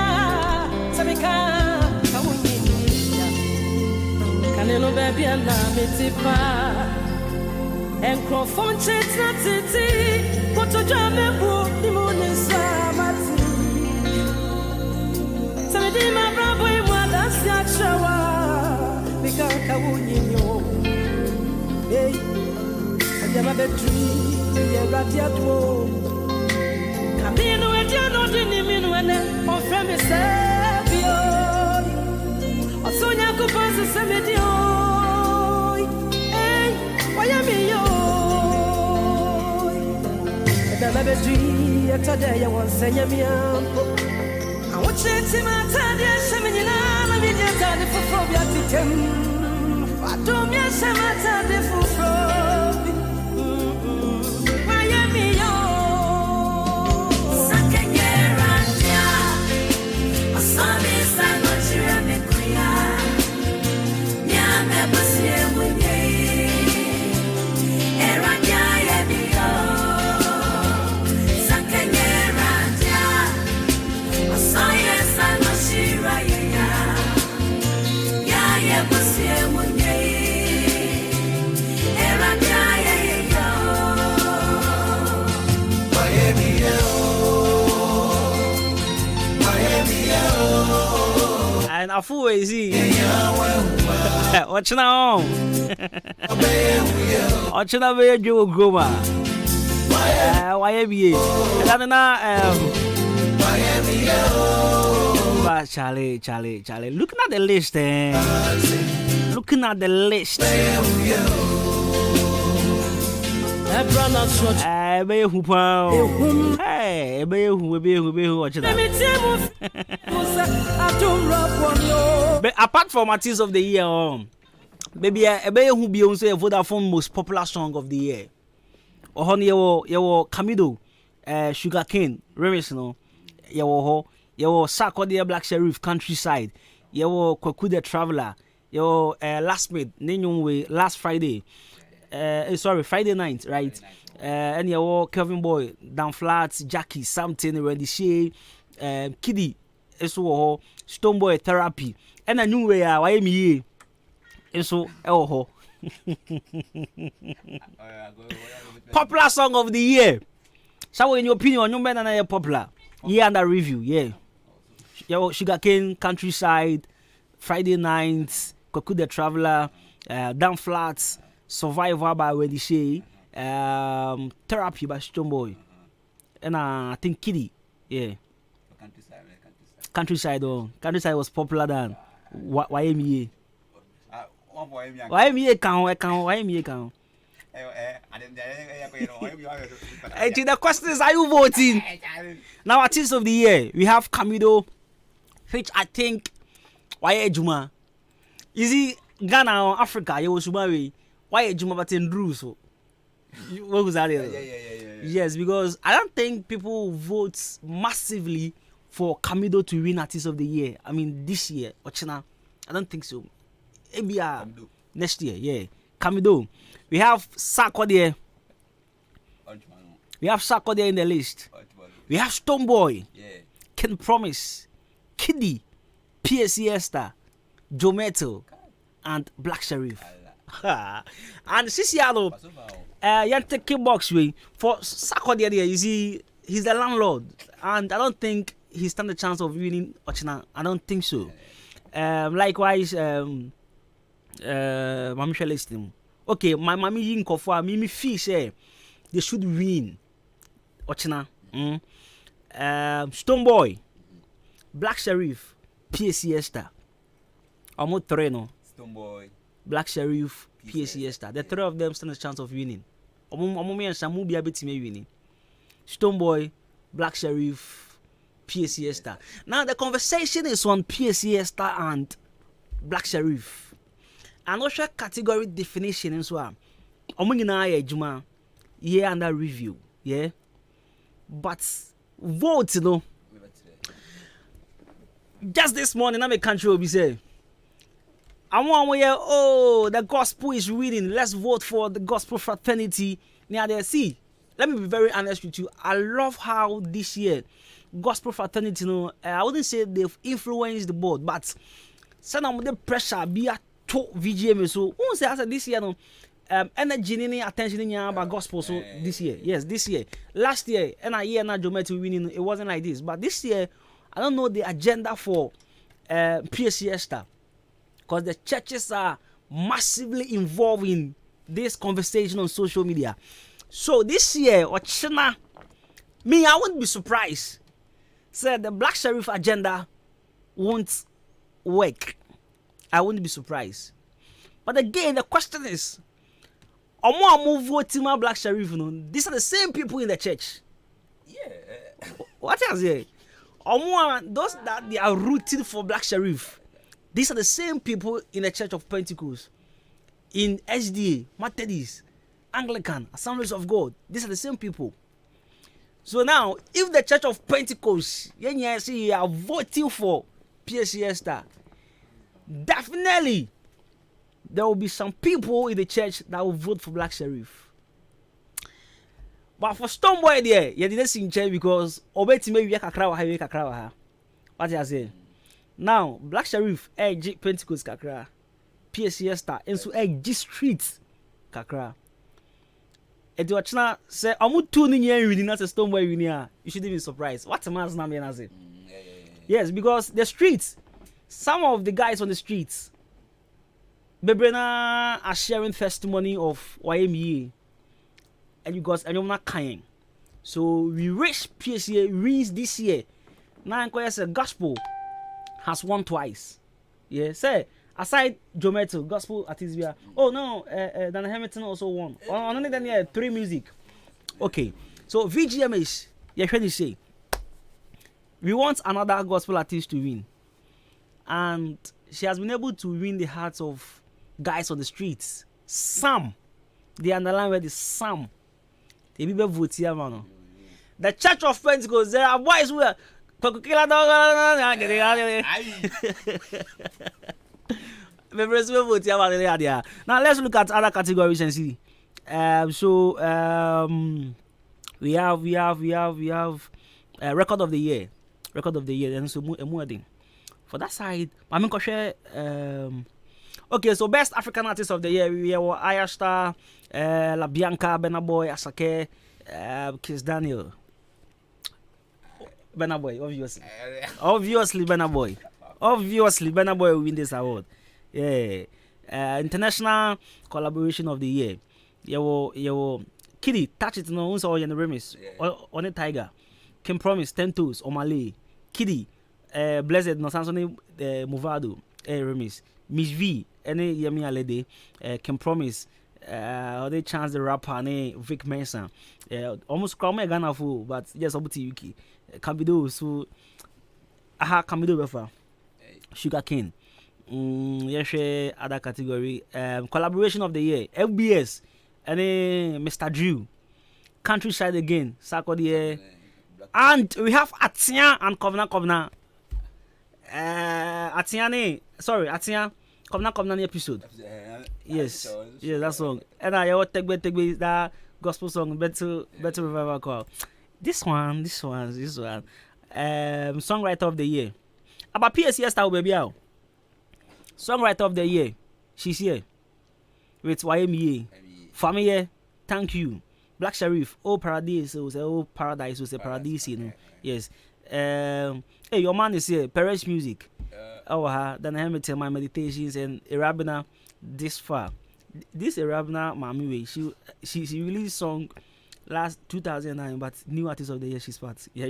Sabi kawunyini Kaneno baby na mitipa Enkrofon cheta titi Koto jamebu limunisa mati Sabi di mabraboimu adasi akshawa Mikaka wunyinyo Hey Ajama betri Yebratia tuo Kaminu etiano dini minu ene Ofremi sebio Osonya kupasa semedio Hey Wayami yo Ajama betri Yetade ya wansenya miyampo Awucheti matadi Sheminila Mavidya tadi fufobia titem Atumia shamata de fufrobi Miami yo Sakengeratia Asami sanochira mekuya Nyame basie mwenye Eratia yemi yo Sakengeratia Asaya sanochira yeya Yaye basie mwenye And I fool easy. Watch now. Watch now, where you go, ma? Why be it? And but Charlie. Looking at the list, Looking at the list. But apart from artist of the year, maybe who be on say Vodafone most popular song of the year. Or honey, your Camido, Sugarcane, remix no, your Sarkodie Black Sheriff Countryside, your Kwaku the Traveler, your last mate, Nenyonwe last Friday. Friday night, right? And your Kevin Boy, Down Flats, Jackie, something Randy Shea, Kiddy, so Stone Boy Therapy, and a new way, why me? And so, popular song of the year. So, in your opinion, no better than popular. Yeah, under review, yeah. Your Sugarcane, Countryside, Friday nights, Kwaku the Traveler, Down Flats. Survivor by Wendy Shea, Therapy by Stone Boy, and I think Kiddy, yeah. Countryside was popular than YMEA. YMEA count. The question is, are you voting? Now, artist of the year, we have Camido, which I think why Juma. Is he Ghana or Africa? You was Sumawi. Why Juma Batin Drew so? What was that? Yeah. Yes, because I don't think people vote massively for Camido to win Artist of the Year. I mean, this year, Ochina, I don't think so. Maybe next year, yeah. Camido. We have Sarkodie. We have Sarkodie in the list. We have Stone Boy. Can Promise. Kiddy. PSC Esther. Jometo. And Black Sheriff. And Sisiano, you take box way for Sarkodie there. You see, he's the landlord, and I don't think he stand a chance of winning Ochina. I don't think so. Likewise, Mami Shelestim. Okay, my mommy Yinkofwa, Mimi Fish, they should win Ochina. Stone Boy, Black Sheriff, PSC Esther. Amo Treno. Stone Boy. Black Sheriff, PSC Esther. The three of them stand a chance of winning. Omomi and Samu be able to winning. Stone Boy, Black Sheriff, PSC Esther. Now the conversation is on PSC Esther and Black Sheriff. I'm not sure category definition as well. Omungina Juma, yeah, under review, yeah. But vote, you know. Just this morning, I'm a country will be saying. I want to hear, the gospel is winning. Let's vote for the gospel fraternity. Now, there, see, let me be very honest with you. I love how this year, gospel fraternity, you know, I wouldn't say they've influenced the board, but some of the pressure be a top VGM. So, who say this year, no, energy, attention in about gospel. So, this year, yes, this year. Last year, and a year now, Jometo winning, it wasn't like this. But this year, I don't know the agenda for PSC Esther. Because the churches are massively involved in this conversation on social media. So this year, Ochina, me, I wouldn't be surprised. Said the Black Sheriff agenda won't work. I wouldn't be surprised. But again, the question is, Omo voting my Black Sheriff, you know, these are the same people in the church. Yeah. What else here? Omo, those that they are rooting for Black Sheriff. These are the same people in the Church of Pentecost, in SDA, Methodist, Anglican, Assemblies of God. These are the same people. So now, if the Church of Pentecost, you are voting for PSC Esther, definitely there will be some people in the church that will vote for Black Sheriff. But for Stone Boy there, you didn't see change because obeti maybe kakra. What you say? Now, Black Sheriff, G Pentecost kakra, PSC Esther, and so G Street kakra. And to Achina say, I'm tuning here winning as a Stone Boy winner. You shouldn't be surprised. What's a man's name? Yes, because the streets, some of the guys on the streets, Bebrena are sharing testimony of YMEA, and you guys, and you're not kind. So we reach PSC wins this year. Now, I'm going to say gospel. has won twice. Yeah, say aside Jometo, gospel artist. Oh no, Dan Hamilton also won. Only then 3 music. Okay, so VGMH, you're trying to say we want another gospel artist to win, and she has been able to win the hearts of guys on the streets. Some, the underline word is some. The people vote here, man. The Church of Pentecost, there are boys who are. Now let's look at other categories and see. We have record of the year. Record of the year, and so more thing. For that side, I mean, okay, so best African artist of the year, we have Ayashta, La Bianca, Benaboy, Asake, Kiss Daniel. Benaboy, obviously. Obviously, Benaboy. Obviously, Benaboy will win this award. Yeah. International collaboration of the year. Yo, Kiddy, touch it no, so in the remix. On a Tiger. Kim Promise, 10 Toes, Omale. Kiddy, Blessed, no Sansoni, Movado, remix. Miss V, any Yemi Alede, Kim Promise, they chance the rapper, Vic Mason. Almost crown me Ghana fool, but yes, Obuti Yuki. Kabido, so aha, Kabido Befa. Sugar Cane. Yes, other category. Collaboration of the year, FBS, any Mr. Drew. Countryside again, Sako the year. And we have Atia and Kovna. Atiane, Kovna episode. Yes, that song. And I take that gospel song, better revival call. This one. Songwriter of the year. About PSC style baby out. Songwriter of the year. She's here. With YMEA. Family, thank you. Black Sheriff, Paradise, Paradise, you know. Yes. Hey, your man is here. Perez Music. Then I have to tell my meditations and Arabina this far. This Arabina, Mami, she released song last 2009, but new artist of the year she's part. Yeah,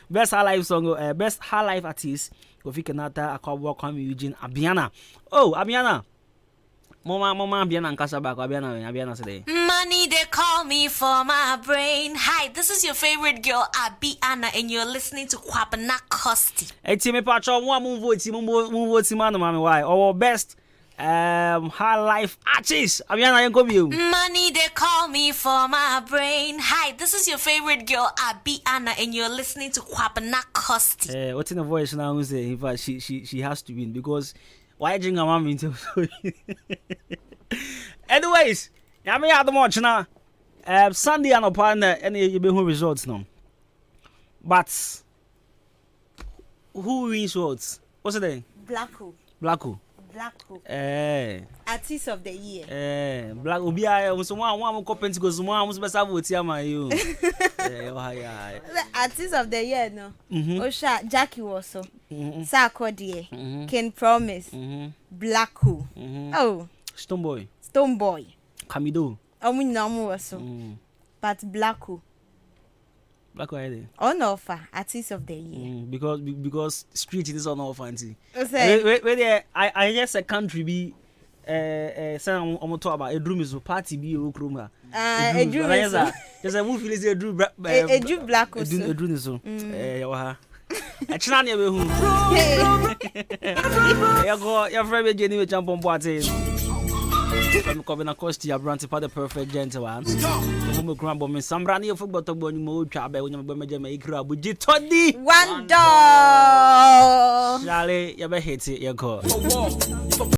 best high life song, best high life artist. Kofi Kenata, Akwa Kwame Eugene, Abiana. Oh, Abiana. Mama, Abiana and Kasaba, Abiana today. Money, they call me for my brain. Hi, this is your favorite girl, Abiana, and you're listening to Kwabena Kosti. Hey, Timmy Pacho, move why? Our best high life artist. Abiana, you come you. Money, they call me for my brain. Hi, this is your favorite girl, Abiana, and you're listening to Kwabena Kosti. What's in the voice now? In fact, she has to win because. Why drink a mom into anyways, I mean, the much now. Sunday and upon any results now. But who wins votes? What's the name? Blacko. Artist of the year. Black Ubia was one company goes one was best about you. Artist of the year, no. Osha Jackie Wasso. Sarkodie. Can Promise. Blacko. Oh. Stoneboy. Kamido. Omunamu Wasso. But Blacko. On offer, artist of the year. Because street is on offer. Where I guess a country be say I'm talk about a drum is a party be a room. A drum is just a movie is a drum. A drum black also. A drum is so. A chinani be who. Your friend Jenny will jump on party. I'm coming across to your brand to the perfect gentleman. I'm a grandpa, Miss Sambrani of football to one more job. I want to make grab with Toddy. $1. Charlie, you better hit it, your call.